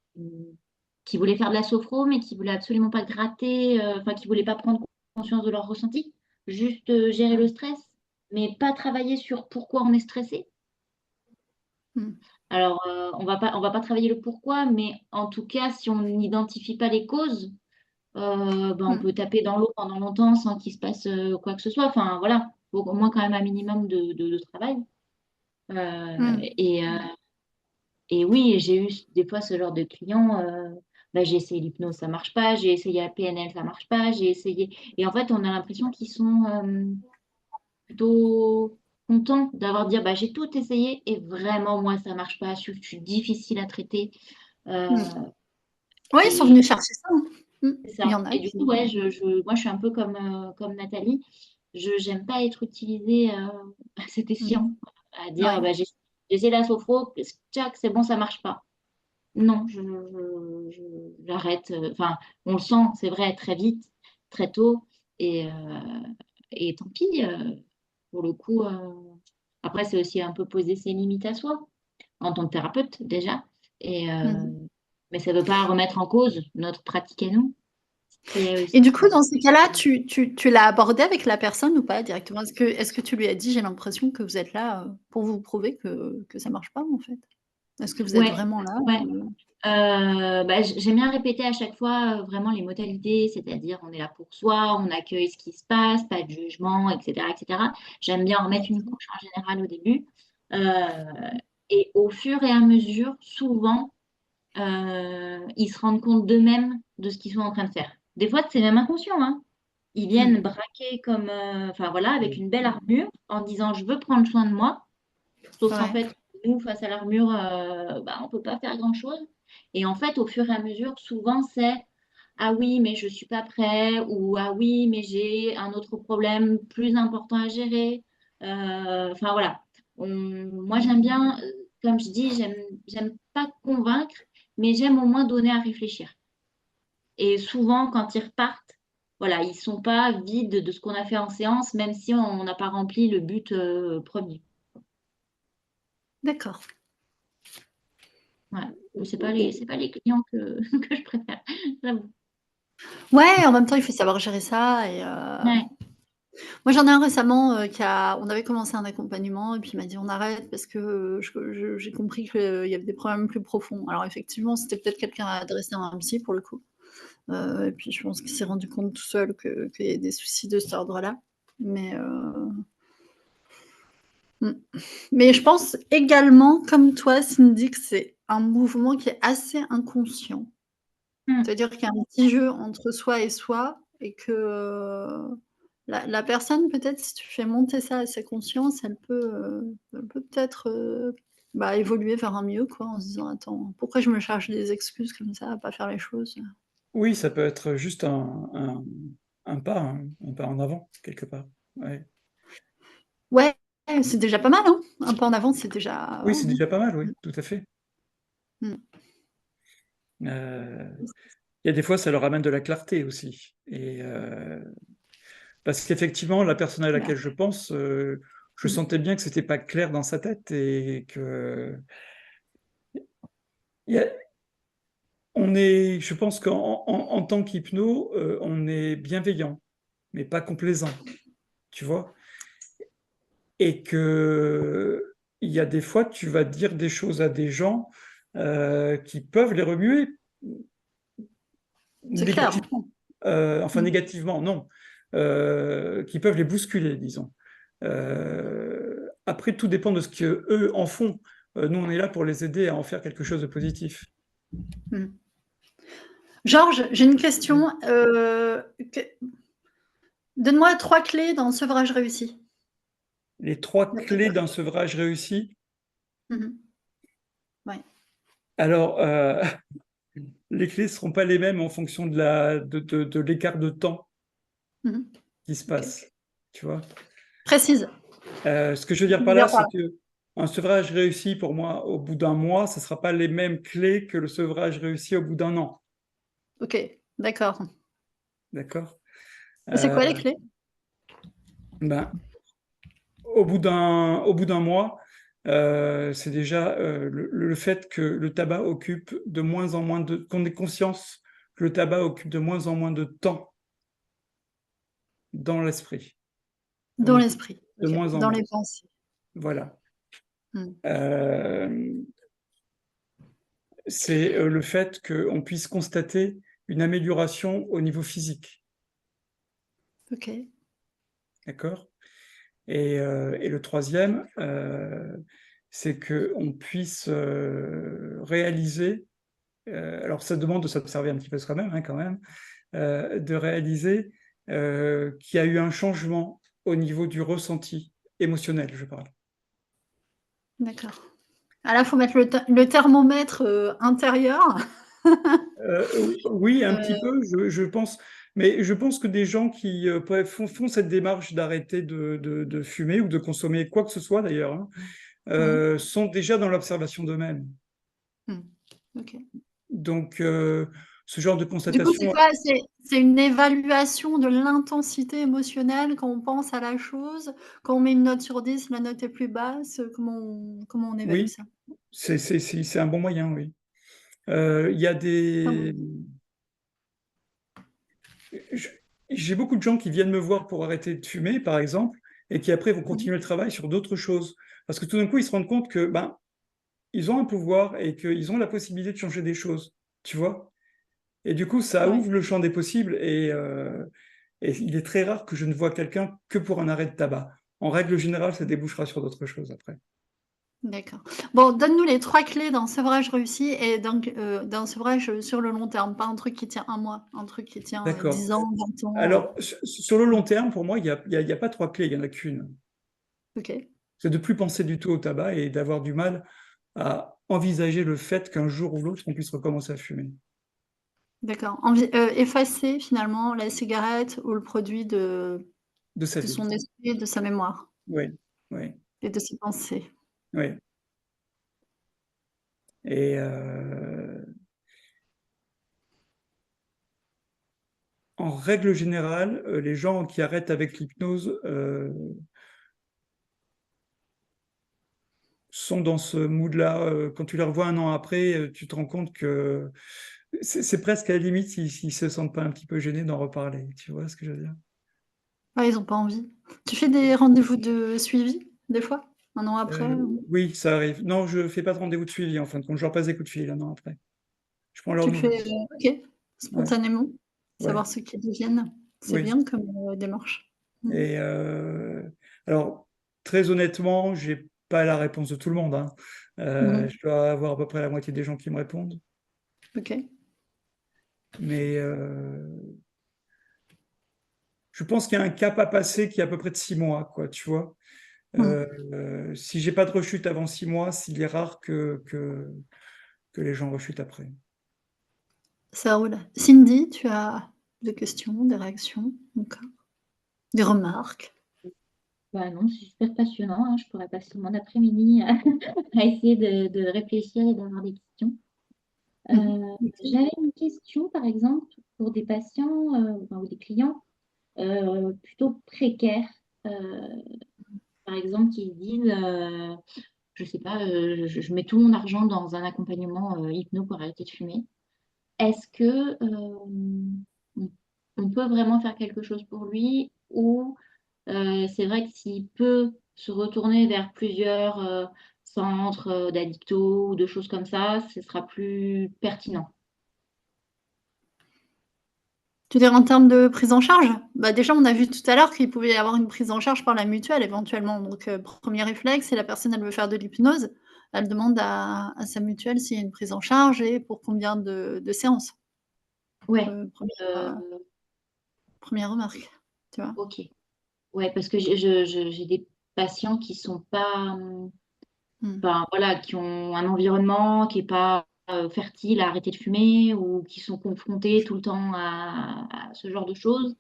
voulaient faire de la sophro, mais qui voulaient absolument pas gratter, enfin, qui voulaient pas prendre conscience de leur ressenti, juste gérer le Mmh. stress, mais pas travailler sur pourquoi on est stressé. Mmh. Alors, on va pas travailler le pourquoi, mais en tout cas, si on n'identifie pas les causes, ben, on Mmh. peut taper dans l'eau pendant longtemps sans qu'il se passe quoi que ce soit. Enfin, voilà, faut au moins quand même un minimum de travail. Mmh. Et, et oui, j'ai eu des fois ce genre de clients. Ben, j'ai essayé l'hypnose, ça marche pas. J'ai essayé la PNL, ça marche pas. J'ai essayé. Et en fait, on a l'impression qu'ils sont plutôt contents d'avoir dit, bah, j'ai tout essayé et vraiment, moi, ça marche pas. Je suis difficile à traiter. Euh, Mmh. Ouais, ils sont et venus chercher ça, hein. Mmh. c'est Il y ça. en a Et du qui coup, ouais, moi, je suis un peu comme Nathalie. Je J'aime pas être utilisée. C'était chiant mmh. à dire, Ouais. bah, j'ai essayé la sophro, tchac, c'est bon, ça marche pas. Non, j'arrête. Enfin, on le sent, c'est vrai, très vite, très tôt. Et, et tant pis, pour le coup. Après, c'est aussi un peu poser ses limites à soi, en tant que thérapeute, déjà. Et, Mmh. mais ça ne veut pas remettre en cause notre pratique à nous. C'est Et aussi. du coup, dans ces cas-là, tu l'as abordé avec la personne ou pas directement? Est-ce que tu lui as dit: «J'ai l'impression que vous êtes là, pour vous prouver que ça marche pas, en fait»? Est-ce que vous êtes Ouais, vraiment là, ouais. Bah, j'aime bien répéter à chaque fois vraiment les modalités, c'est-à-dire on est là pour soi, on accueille ce qui se passe, pas de jugement, etc., etc. J'aime bien en mettre une D'accord. couche en général au début. Euh, et au fur et à mesure, souvent, ils se rendent compte d'eux-mêmes de ce qu'ils sont en train de faire. Des fois, c'est même inconscient, hein. Ils viennent Mmh. braquer comme, enfin voilà, avec une belle armure en disant je veux prendre soin de moi. Sauf qu'en Ouais. fait, nous, face à l'armure, bah, on ne peut pas faire grand-chose. Et en fait, au fur et à mesure, souvent, c'est ah oui, mais je ne suis pas prêt, ou ah oui, mais j'ai un autre problème plus important à gérer. Enfin voilà. Moi, j'aime Mmh. bien, comme je dis, j'aime pas convaincre, mais j'aime au moins donner à réfléchir. Et souvent, quand ils repartent, voilà, ils ne sont pas vides de ce qu'on a fait en séance, même si on n'a pas rempli le but premier. D'accord. Ouais. C'est pas les clients que, que je préfère, j'avoue. Ouais, en même temps, il faut savoir gérer ça et Ouais. moi, j'en ai un récemment, on avait commencé un accompagnement et puis il m'a dit: «On arrête parce que, j'ai compris qu'il y avait des problèmes plus profonds». Alors effectivement, c'était peut-être quelqu'un à adresser à un psy pour le coup, et puis je pense qu'il s'est rendu compte tout seul qu'il y a des soucis de cet ordre-là. Mais, mmh, mais je pense également, comme toi, Cindy, que c'est un mouvement qui est assez inconscient. Mmh. C'est-à-dire qu'il y a un petit jeu entre soi et soi et que, la personne peut-être si tu fais monter ça à sa conscience, elle peut peut-être, bah, évoluer vers un mieux quoi, en se disant: «Attends, pourquoi je me charge des excuses comme ça à pas faire les choses?» Oui, ça peut être juste un pas en avant, quelque part. Ouais. Ouais, c'est déjà pas mal, hein. Un pas en avant, c'est déjà Oui, c'est déjà pas mal, oui, tout à fait. mmh. Il y a des fois, ça leur amène de la clarté aussi et parce qu'effectivement, la personne à Bah, laquelle je pense, je mmh. sentais bien que c'était pas clair dans sa tête et que il y a je pense qu'en tant qu'hypno, on est bienveillant, mais pas complaisant, tu vois? Et qu'il y a des fois, tu vas dire des choses à des gens, qui peuvent les remuer C'est clair. négativement. Enfin Mmh. négativement, non. qui peuvent les bousculer, disons. Après, tout dépend de ce qu'eux en font. Nous, on est là pour les aider à en faire quelque chose de positif. Georges, j'ai une question. Donne-moi 3 clés d'un sevrage réussi. Les 3 clés d'un sevrage réussi. Ouais. Alors, les clés ne seront pas les mêmes en fonction de l'écart de temps qui se passe. Tu vois? Précise. Ce que je veux dire par là, c'est qu'un sevrage réussi pour moi au bout d'un mois, ce ne sera pas les mêmes clés que le sevrage réussi au bout d'un an. Ok, d'accord. D'accord? C'est quoi les clés? Ben, au bout d'un mois, c'est déjà le fait que le tabac occupe de moins en moins qu'on ait conscience que le tabac occupe de moins en moins de temps dans l'esprit. Dans l'esprit, De moins en dans moins. les pensées. Voilà. C'est le fait qu'on puisse constater une amélioration au niveau physique. Ok. D'accord? Et le troisième, c'est qu'on puisse réaliser, alors ça demande de s'observer un petit peu soi-même quand même, de réaliser qu'il y a eu un changement au niveau du ressenti émotionnel, je parle. D'accord. Ah là, il faut mettre le thermomètre intérieur. Oui, un petit peu, je pense. Mais je pense que des gens qui font cette démarche d'arrêter de fumer ou de consommer quoi que ce soit d'ailleurs, sont déjà dans l'observation d'eux-mêmes. Ok. Donc, ce genre de Du coup, constatation. c'est quoi? C'est une évaluation de l'intensité émotionnelle quand on pense à la chose. Quand on met une note sur 10, la note est plus basse. Comment on évalue Oui, ça? c'est un bon moyen, oui. Il y a des. J'ai beaucoup de gens qui viennent me voir pour arrêter de fumer, par exemple, et qui après vont continuer le travail sur d'autres choses. Parce que tout d'un coup, ils se rendent compte que ils ont un pouvoir et qu'ils ont la possibilité de changer des choses, tu vois. Et du coup, ça ouvre le champ des possibles et il est très rare que je ne vois quelqu'un que pour un arrêt de tabac. En règle générale, ça débouchera sur d'autres choses après. D'accord. Bon, donne-nous les 3 clés d'un sevrage réussi et d'un sevrage sur le long terme. Pas un truc qui tient 1 mois, un truc qui tient D'accord. 10 ans, 20 ans. Alors, sur le long terme, pour moi, il y a pas 3 clés, il y en a qu'une. Ok. C'est de plus penser du tout au tabac et d'avoir du mal à envisager le fait qu'un jour ou l'autre, on puisse recommencer à fumer. D'accord. Effacer finalement la cigarette ou le produit de De sa vie. son esprit, de sa mémoire Oui, oui, et de ses pensées. oui. Et en règle générale, les gens qui arrêtent avec l'hypnose sont dans ce mood-là. Quand tu les revois un an après, tu te rends compte que c'est presque à la limite s'ils se sentent pas un petit peu gênés d'en reparler. Tu vois ce que je veux dire? Ah, ils ont pas envie. Tu fais des rendez-vous de suivi, des fois? 1 an après? Oui, ça arrive. Non, je fais pas de rendez-vous de suivi en fin de compte. Je leur passe des coups de fil un an après. Je prends leurs Tu le nouvelles. fais, OK, Ouais, spontanément, ouais, savoir ce qu'ils deviennent. C'est oui. bien comme, démarche. Et alors, très honnêtement, j'ai pas la réponse de tout le monde, hein. Je dois avoir à peu près la moitié des gens qui me répondent. OK. Mais je pense qu'il y a un cap à passer qui est à peu près de 6 mois, quoi, tu vois. Si j'ai pas de rechute avant 6 mois, il est rare que les gens rechutent après. Ça roule. Cindy, tu as des questions, des réactions encore? Des remarques? Bah non, c'est super passionnant, hein. Je pourrais passer mon après-midi à, à essayer de réfléchir et d'avoir des questions. J'avais une question, par exemple, pour des patients ou des clients plutôt précaires, par exemple, qui disent, je sais pas, je mets tout mon argent dans un accompagnement hypno pour arrêter de fumer. Est-ce que on peut vraiment faire quelque chose pour lui ou c'est vrai que s'il peut se retourner vers plusieurs centres d'addictos ou de choses comme ça, ce sera plus pertinent. Tu veux dire en termes de prise en charge? Bah, déjà, on a vu tout à l'heure qu'il pouvait y avoir une prise en charge par la mutuelle éventuellement. Donc, 1er réflexe, si la personne elle veut faire de l'hypnose, elle demande à sa mutuelle s'il y a une prise en charge et pour combien de séances. Ouais, 1re, 1re remarque, tu vois? OK. Ouais, parce que j'ai des patients qui sont pas, Mmh. enfin, voilà, qui ont un environnement qui est pas, fertile à arrêter de fumer ou qui sont confrontés tout le temps à ce genre de choses Mmh.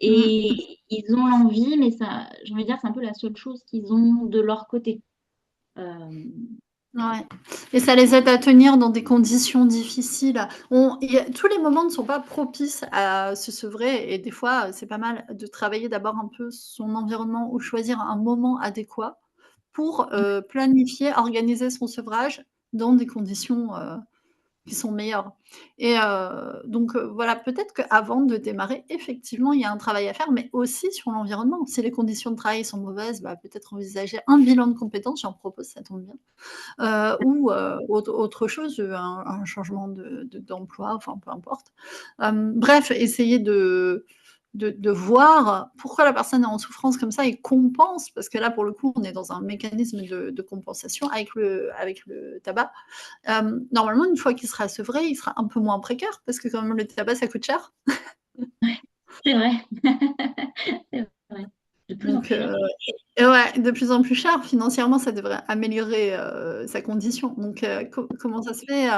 et ils ont l'envie, mais ça j'ai envie de dire, c'est un peu la seule chose qu'ils ont de leur côté. Hem, Ouais et ça les aide à tenir dans des conditions difficiles. Tous les moments ne sont pas propices à se sevrer et des fois, c'est pas mal de travailler d'abord un peu son environnement ou choisir un moment adéquat pour, planifier, organiser son sevrage dans des conditions, qui sont meilleures et donc voilà, peut-être qu'avant de démarrer, effectivement, il y a un travail à faire, mais aussi sur l'environnement. Si les conditions de travail sont mauvaises, bah, peut-être envisager un bilan de compétences, j'en propose, ça tombe bien. Ou autre chose, un changement d'emploi, enfin peu importe. Bref, essayer de voir pourquoi la personne est en souffrance comme ça et compense, parce que là, pour le coup, on est dans un mécanisme de compensation avec le tabac. Normalement, une fois qu'il sera sevré, il sera un peu moins précaire parce que quand même le tabac, ça coûte cher. c'est vrai. C'est vrai. De plus en Donc plus cher. et ouais, de plus en plus cher. Financièrement, ça devrait améliorer, sa condition. Donc comment ça se fait,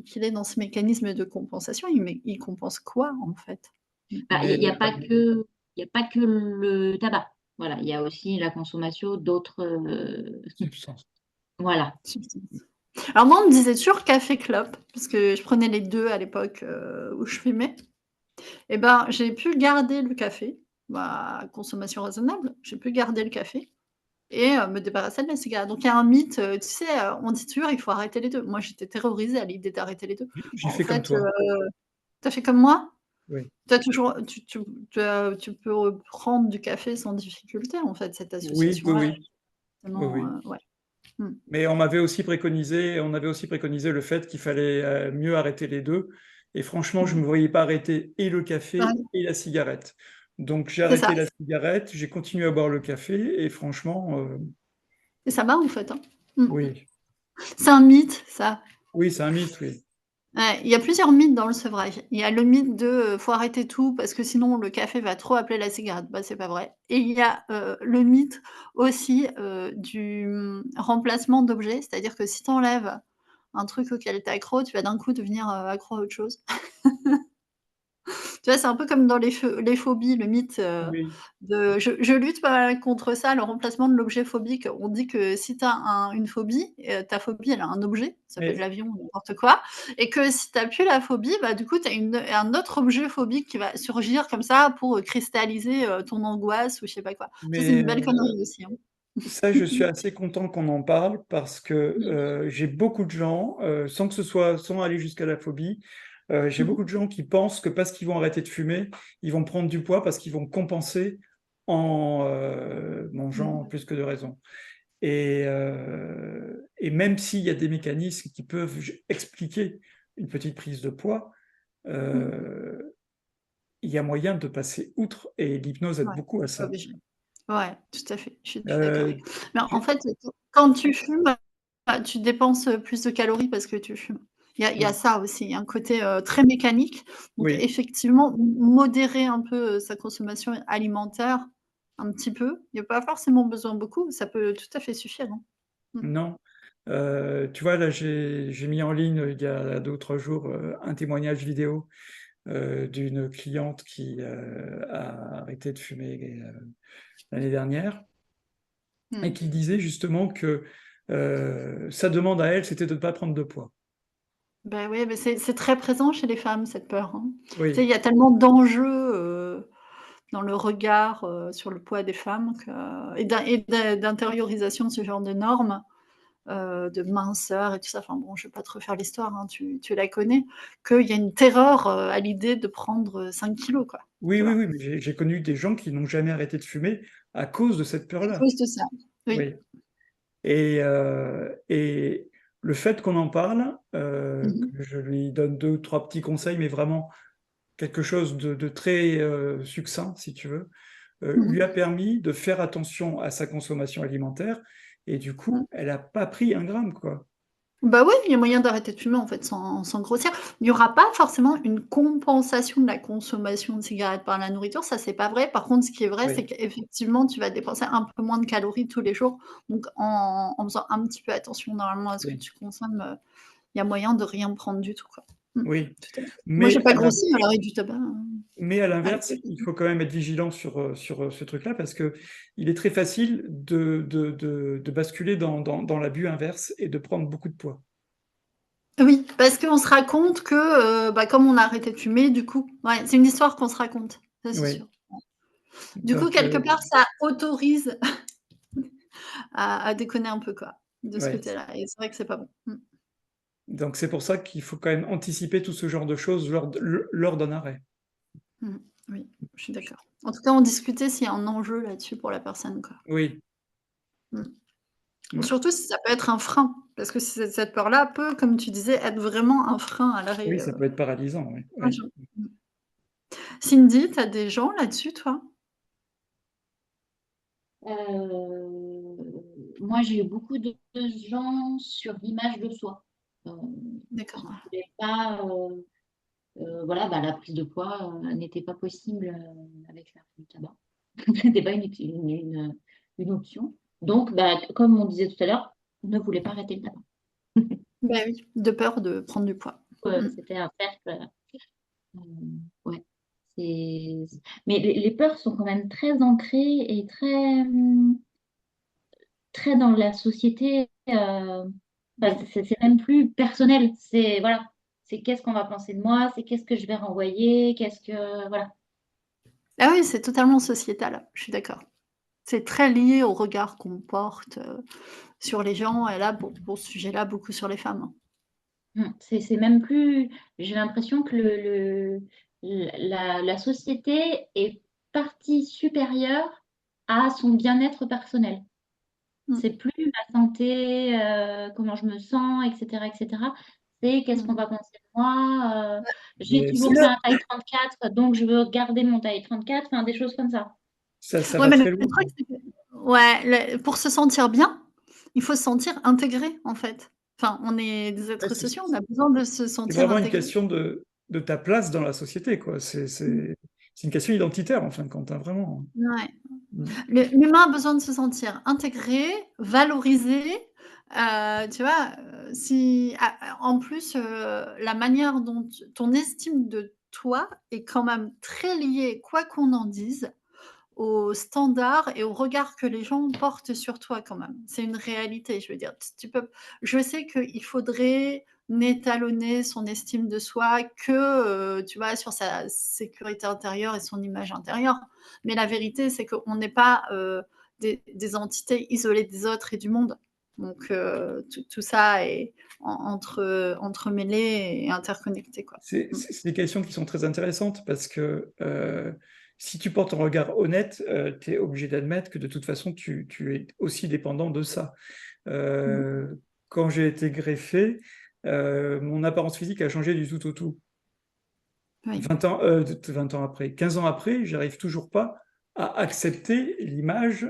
qu'il est dans ce mécanisme de compensation? Il compense quoi, en fait? Mmh. Bah, il Mais y a pas que il y a pas que le tabac. Voilà, il y a aussi la consommation d'autres, substance. voilà. Substance. Alors moi, on me disait toujours café clope, parce que je prenais les 2 à l'époque, où je fumais. Et ben, j'ai pu garder le café, bah, consommation raisonnable, j'ai pu garder le café et me débarrasser de la cigarette. Donc il y a un mythe, tu sais, on dit toujours: «Il faut arrêter les 2». Moi, j'étais terrorisée à l'idée d'arrêter les 2. J'ai En fait comme fait, toi. tu fait comme moi? Oui, Tu toujours tu peux prendre du café sans difficulté, en fait, cette oui, oui, association-là, oui, oui, vraiment, oui. ouais. Mmh. Mais on avait aussi préconisé le fait qu'il fallait mieux arrêter les deux. Et franchement, je Mmh. ne me voyais pas arrêter et le Ouais, café et la cigarette. Donc j'ai c'est ça arrêté la cigarette, j'ai continué à boire le café et franchement, et ça va, en fait, hein. Mmh. oui, C'est un mythe, ça. oui, c'est un mythe, oui. Ouais, il y a plusieurs mythes dans le sevrage. Il y a le mythe de, faut arrêter tout parce que sinon le café va trop appeler la cigarette. Bah, c'est pas vrai et il y a, le mythe aussi, du, remplacement d'objets. C'est-à-dire que si tu enlèves un truc auquel tu es accro, tu vas d'un coup devenir, accro à autre chose. Tu vois, c'est un peu comme dans les phobies, le mythe, Oui, de je lutte pas mal contre ça, le remplacement de l'objet phobique. On dit que si tu as une phobie, ta phobie, elle a un objet, ça peut être mais l'avion ou n'importe quoi et que si tu as plus la phobie, bah, du coup, tu as un autre objet phobique qui va surgir comme ça pour, cristalliser, ton angoisse ou je sais pas quoi. Ça, c'est mais une belle connerie aussi, hein. ça, je suis assez content qu'on en parle parce que Mmh. j'ai beaucoup de gens, sans aller jusqu'à la phobie, j'ai Mmh. beaucoup de gens qui pensent que parce qu'ils vont arrêter de fumer, ils vont prendre du poids parce qu'ils vont compenser en mangeant Mmh. plus que de raison. Et même s'il y a des mécanismes qui peuvent expliquer une petite prise de poids, Mmh. euh, il y a moyen de passer outre et l'hypnose aide Ouais, beaucoup à pas ça. obligé. Ouais, tout à fait, je suis d'accord Euh, avec mais en tu- fait, quand tu fumes, tu dépenses, plus de calories parce que tu fumes. Il y a oui, ça aussi, il y a un côté, très mécanique. Donc oui. effectivement, modérer un peu, sa consommation alimentaire, un petit peu. Il y a pas forcément besoin de beaucoup, ça peut tout à fait suffire, hein. Mmh. Non. Tu vois, là, j'ai mis en ligne il y a 2 ou 3 jours un témoignage vidéo d'une cliente qui a arrêté de fumer l'année dernière et Mmh. qui disait justement que sa demande à elle, c'était de ne pas prendre de poids. Bah, oui, mais c'est très présent chez les femmes cette peur, hein. Tu sais, Oui, il y a tellement d'enjeux, dans le regard, sur le poids des femmes que d'intériorisation de ce genre de normes, de minceur et tout ça. Enfin bon, je vais pas te refaire l'histoire, hein, tu la connais, qu'il y a une terreur, à l'idée de prendre, 5 kilogrammes quoi, oui, tu oui, vois? oui, mais j'ai connu des gens qui n'ont jamais arrêté de fumer à cause de cette À peur-là. cause de ça. Oui. Oui. Et le fait qu'on en parle, Mmh mh. que je lui donne 2 ou 3 petits conseils, mais vraiment quelque chose de très succinct, si tu veux, lui a permis de faire attention à sa consommation alimentaire, et du coup, elle n'a pas pris un gramme, quoi. Bah oui, il y a moyen d'arrêter de fumer en fait sans grossir. Il y aura pas forcément une compensation de la consommation de cigarettes par la nourriture, ça c'est pas vrai. Par contre, ce qui est vrai, c'est Oui, qu'effectivement, tu vas dépenser un peu moins de calories tous les jours. Donc en faisant un petit peu attention normalement à ce que oui, tu consommes, il y a moyen de rien prendre du tout, quoi. oui. Tout à fait. Moi j'ai Mais pas à la- grossi à l'arrêt du tabac, Mais à avec l'inverse, le il faut quand même être vigilant sur ce truc-là, parce que il est très facile de basculer dans l'abus inverse et de prendre beaucoup de poids. oui, parce qu'on se raconte que, bah, comme on a arrêté de fumer, du coup ouais, c'est une histoire qu'on se raconte, ça c'est Oui. sûr. Du coup, Donc, quelque part, ça autorise à déconner un peu, quoi, de ce ouais. côté-là et c'est vrai que c'est pas bon. Donc c'est pour ça qu'il faut quand même anticiper tout ce genre de choses lors d'un arrêt. Mmh. Oui, je suis d'accord. En tout cas, en discuter s'il y a un enjeu là-dessus pour la personne, quoi. Oui, Mmh. oui, Surtout si ça peut être un frein, parce que cette peur-là peut, comme tu disais, être vraiment un frein à l'arrêt, oui, ça peut être paralysant, oui, oui. prochain. Mmh. Cindy, tu as des gens là-dessus, toi? Moi, j'ai eu beaucoup de gens sur l'image de soi, euh, qui ne D'accord. voulaient pas, voilà, bah, la prise de poids n'était pas possible avec le tabac. C'était pas une option. Donc, bah, comme on disait tout à l'heure, on ne voulait pas arrêter le tabac. Bah oui, de peur de prendre du poids. Mmh. C'était un cercle. Ouais. Mais les peurs sont quand même très ancrées et très dans la société. Enfin, c'est même plus personnel. C'est voilà. C'est qu'est-ce qu'on va penser de moi, c'est qu'est-ce que je vais renvoyer, qu'est-ce que voilà. Ah oui, c'est totalement sociétal, je suis d'accord. C'est très lié au regard qu'on porte, sur les gens et là, pour ce sujet-là, beaucoup sur les femmes. C'est même plus. J'ai l'impression que la société est partie supérieure à son bien-être personnel. Mmh. C'est plus ma santé, comment je me sens, et cetera, et cetera. C'est qu'est-ce qu'on Mmh. va penser de moi, j'ai Mais toujours fait un taille 34, donc je veux garder mon taille 34, enfin des choses comme ça. ça Ouais, va mais très le loin, truc, quoi. c'est que ouais, pour se sentir bien, il faut se sentir intégré, en fait. Enfin, on est des Ouais, êtres c'est sociaux, on a besoin de se c'est sentir vraiment une intégré. question de ta place dans la société, quoi. Mmh. C'est une question identitaire, en fin de compte, hein, vraiment. Ouais. Mm. L'humain a besoin de se sentir intégré, valorisé, tu vois? Si en plus, la manière dont ton estime de toi est quand même très liée, quoi qu'on en dise, aux standards et au regard que les gens portent sur toi quand même. C'est une réalité, je veux dire. Tu peux je sais qu'il faudrait n'étalonner son estime de soi que, tu vois, sur sa sécurité intérieure et son image intérieure. Mais la vérité, c'est qu'on n'est pas, des entités isolées des autres et du monde. Donc, tout ça est entremêlé et interconnecté, quoi. C'est Mmh. c'est des questions qui sont très intéressantes, parce que si tu portes un regard honnête, tu es obligé d'admettre que de toute façon, tu es aussi dépendant de ça. Mmh. Euh, Quand j'ai été greffé, mon apparence physique a changé du tout au tout. Oui. 20 ans après, 15 ans après, j'arrive toujours pas à accepter l'image,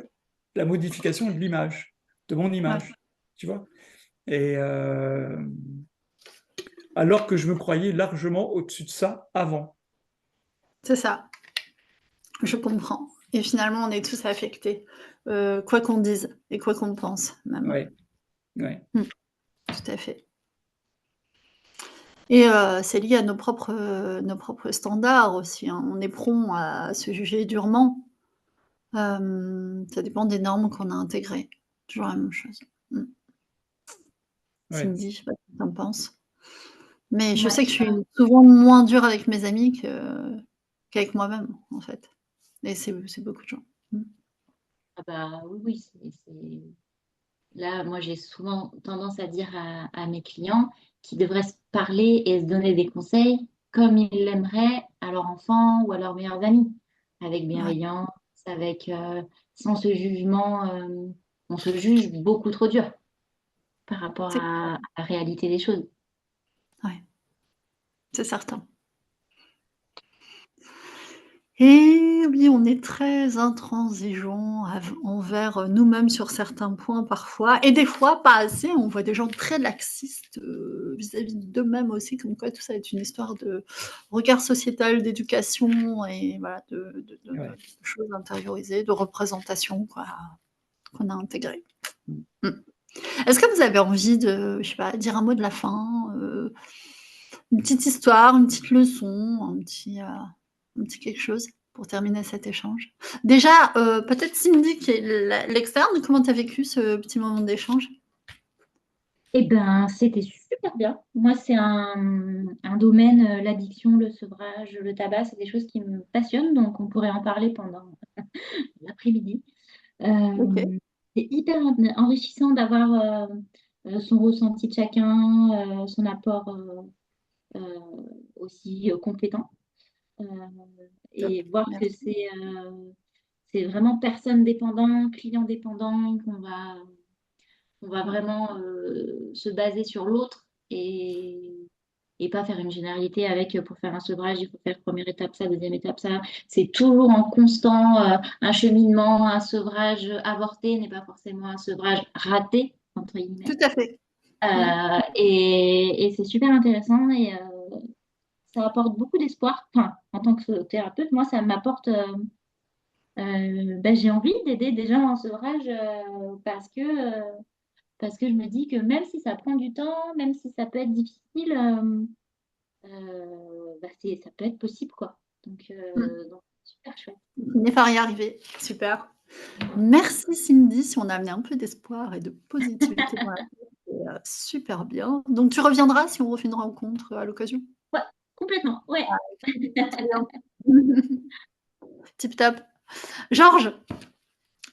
la modification de l'image, de mon Ouais. image, tu vois. Et alors que je me croyais largement au-dessus de ça avant. C'est ça. Je comprends et finalement, on est tous affectés, quoi qu'on dise et quoi qu'on pense même. Ouais, ouais, Mmh, tout à fait et c'est lié à nos propres standards aussi, hein. On est prompt à se juger durement. Ça dépend des normes qu'on a intégrées. Toujours la même chose. Mmh. ouais. Cindy, je sais pas ce que tu en penses? Mais je Ouais, sais que je suis souvent moins dure avec mes amis qu'avec moi-même, en fait et c'est beaucoup de gens. Mmh. ah bah, oui, oui, là, moi, j'ai souvent tendance à dire à mes clients qu'ils devraient se parler et se donner des conseils comme ils l'aimeraient à leur enfant ou à leurs meilleurs amis, avec Ouais, bienveillance, avec sans ce jugement. On se juge beaucoup trop dur par rapport c'est à la réalité des choses. ouais, c'est certain. Et oui, on est très intransigeants envers nous-mêmes sur certains points parfois et des fois pas assez. On voit des gens très laxistes, vis-à-vis d'eux-mêmes aussi, comme quoi tout ça est une histoire de regard sociétal, d'éducation et voilà, de Ouais. choses intériorisées, de représentation quoi, qu'on a intégrées. Mm. Mmh. Est-ce que vous avez envie de, je sais pas, dire un mot de la fin, une petite histoire, une petite leçon, un petit quelque chose pour terminer cet échange? Déjà, peut-être Cindy qui est l'externe, comment tu as vécu ce petit moment d'échange? Eh ben, c'était super bien. Moi, c'est un domaine, l'addiction, le sevrage, le tabac, c'est des choses qui me passionnent, donc on pourrait en parler pendant l'après-midi. OK, C'est hyper enrichissant d'avoir son ressenti de chacun, son apport aussi compétent. Euh, top, et voir que merci. c'est vraiment personne dépendant, client dépendant, on va vraiment se baser sur l'autre et pas faire une généralité avec pour faire un sevrage, il faut faire première étape ça, deuxième étape ça. C'est toujours en constant un cheminement, un sevrage avorté n'est pas forcément un sevrage raté, entre Tout guillemets. à fait. Mmh. Et c'est super intéressant et ça apporte beaucoup d'espoir. Enfin, en tant que thérapeute, moi, ça m'apporte. Ben, j'ai envie d'aider des gens en sevrage parce que je me dis que même si ça prend du temps, même si ça peut être difficile, bah, ça peut être possible, quoi. Mmh. Donc super chouette. Finir par y arriver, super. Merci Cindy, si on a amené un peu d'espoir et de positivité dans la vie, c'est, super bien. Donc tu reviendras si on refait une rencontre, à l'occasion? Ouais, complètement, ouais. Très bien. Tip top. Georges,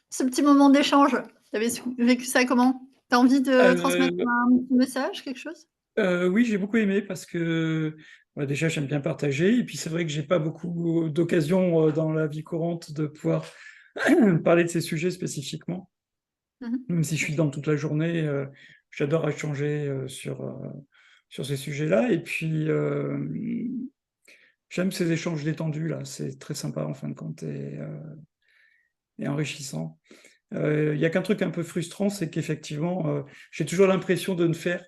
ce petit moment d'échange, tu avais vécu ça comment? Tu as envie de transmettre Euh, un petit message, quelque chose? oui, j'ai beaucoup aimé parce que déjà j'aime bien partager et puis c'est vrai que j'ai pas beaucoup d'occasions dans la vie courante de pouvoir parler de ces sujets spécifiquement. Mmh mh. Même si je suis OK. dedans toute la journée, j'adore échanger sur ces sujets-là. Et puis j'aime ces échanges détendus là, c'est très sympa en fin de compte et enrichissant. Il y a qu'un truc un peu frustrant, c'est qu'effectivement, j'ai toujours l'impression de ne faire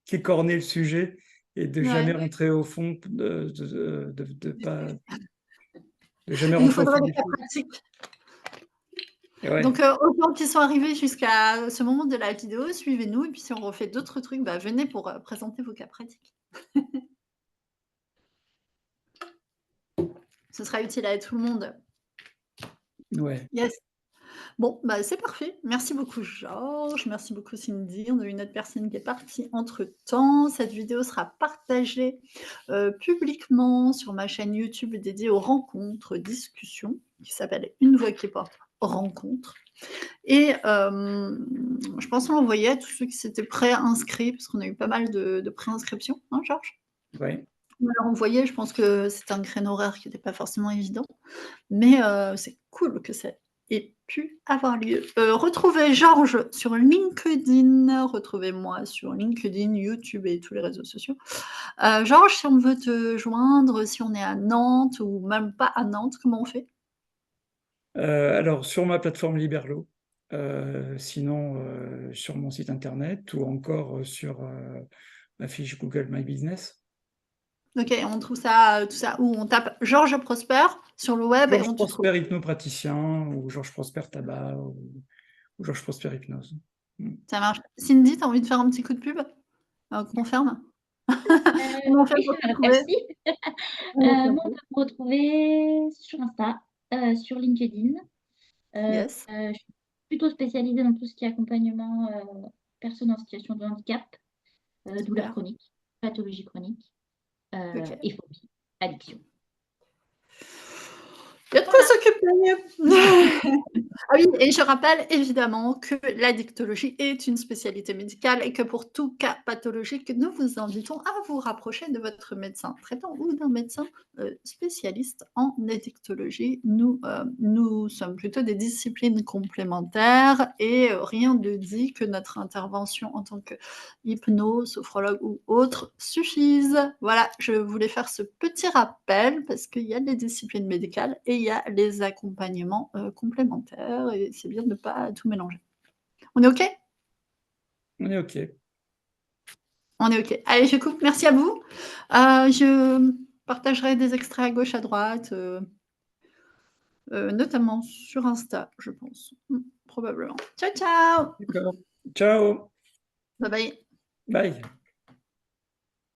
qu'écorner le sujet et de jamais Ouais. rentrer au fond, de jamais Il nous rentrer au faudrait fond des des cas choses. pratiques. Et ouais, Donc, aux gens qui sont arrivés jusqu'à ce moment de la vidéo, suivez-nous et puis si on refait d'autres trucs, bah, venez pour, présenter vos cas pratiques. Ce sera utile à tout le monde. ouais. Yes. Bon, bah, c'est parfait. Merci beaucoup Georges, merci beaucoup Cindy. On a une autre personne qui est partie entre-temps. Cette vidéo sera partagée, publiquement sur ma chaîne YouTube dédiée aux rencontres, discussions, qui s'appelle Une voix qui porte rencontre et je pense l'envoyer à tous ceux qui s'étaient pré-inscrits parce qu'on a eu pas mal de pré-inscriptions, hein Georges? Ouais. On va leur envoyer, je pense que c'était un créneau horaire qui n'était pas forcément évident. Mais c'est cool que ça ait pu avoir lieu. Retrouvez Georges sur LinkedIn, retrouvez-moi sur LinkedIn, YouTube et tous les réseaux sociaux. Georges, si on veut te joindre, si on est à Nantes ou même pas à Nantes, comment on fait? Alors sur ma plateforme Liberlo, sinon, sur mon site internet ou encore, sur, ma fiche Google My Business. OK, on trouve ça, tout ça où? On tape Georges Prosper sur le web et Georges on te trouve. Prosper hypnopraticien ou Georges Prosper tabac ou Georges Prosper hypnose. Mmh. Ça marche. Cindy, tu as envie de faire un petit coup de pub? Qu'on ferme? Comment on fait Oui, pour te trouver? merci. Moi, on peut me retrouver sur Insta, sur LinkedIn. Yes, Je suis plutôt spécialisée dans tout ce qui est accompagnement personnes en situation de handicap, douleurs super. chroniques, pathologies chroniques OK. et phobie, addiction. Il y a de quoi s'occuper. Ah oui, et je rappelle évidemment que la dictologie est une spécialité médicale et que pour tout cas pathologique, nous vous invitons à vous rapprocher de votre médecin traitant ou d'un médecin spécialiste en dictologie. Nous sommes plutôt des disciplines complémentaires et rien ne dit que notre intervention en tant que hypnose, sophrologue ou autre suffise. Voilà, je voulais faire ce petit rappel parce qu'il y a des disciplines médicales et il y a les accompagnements complémentaires et c'est bien de ne pas tout mélanger. On est OK? On est OK. On est OK. Allez, je coupe. Merci à vous. Je partagerai des extraits à gauche, à droite, notamment sur Insta, je pense. Probablement. Ciao, ciao. D'accord. Ciao. Bye bye. Bye.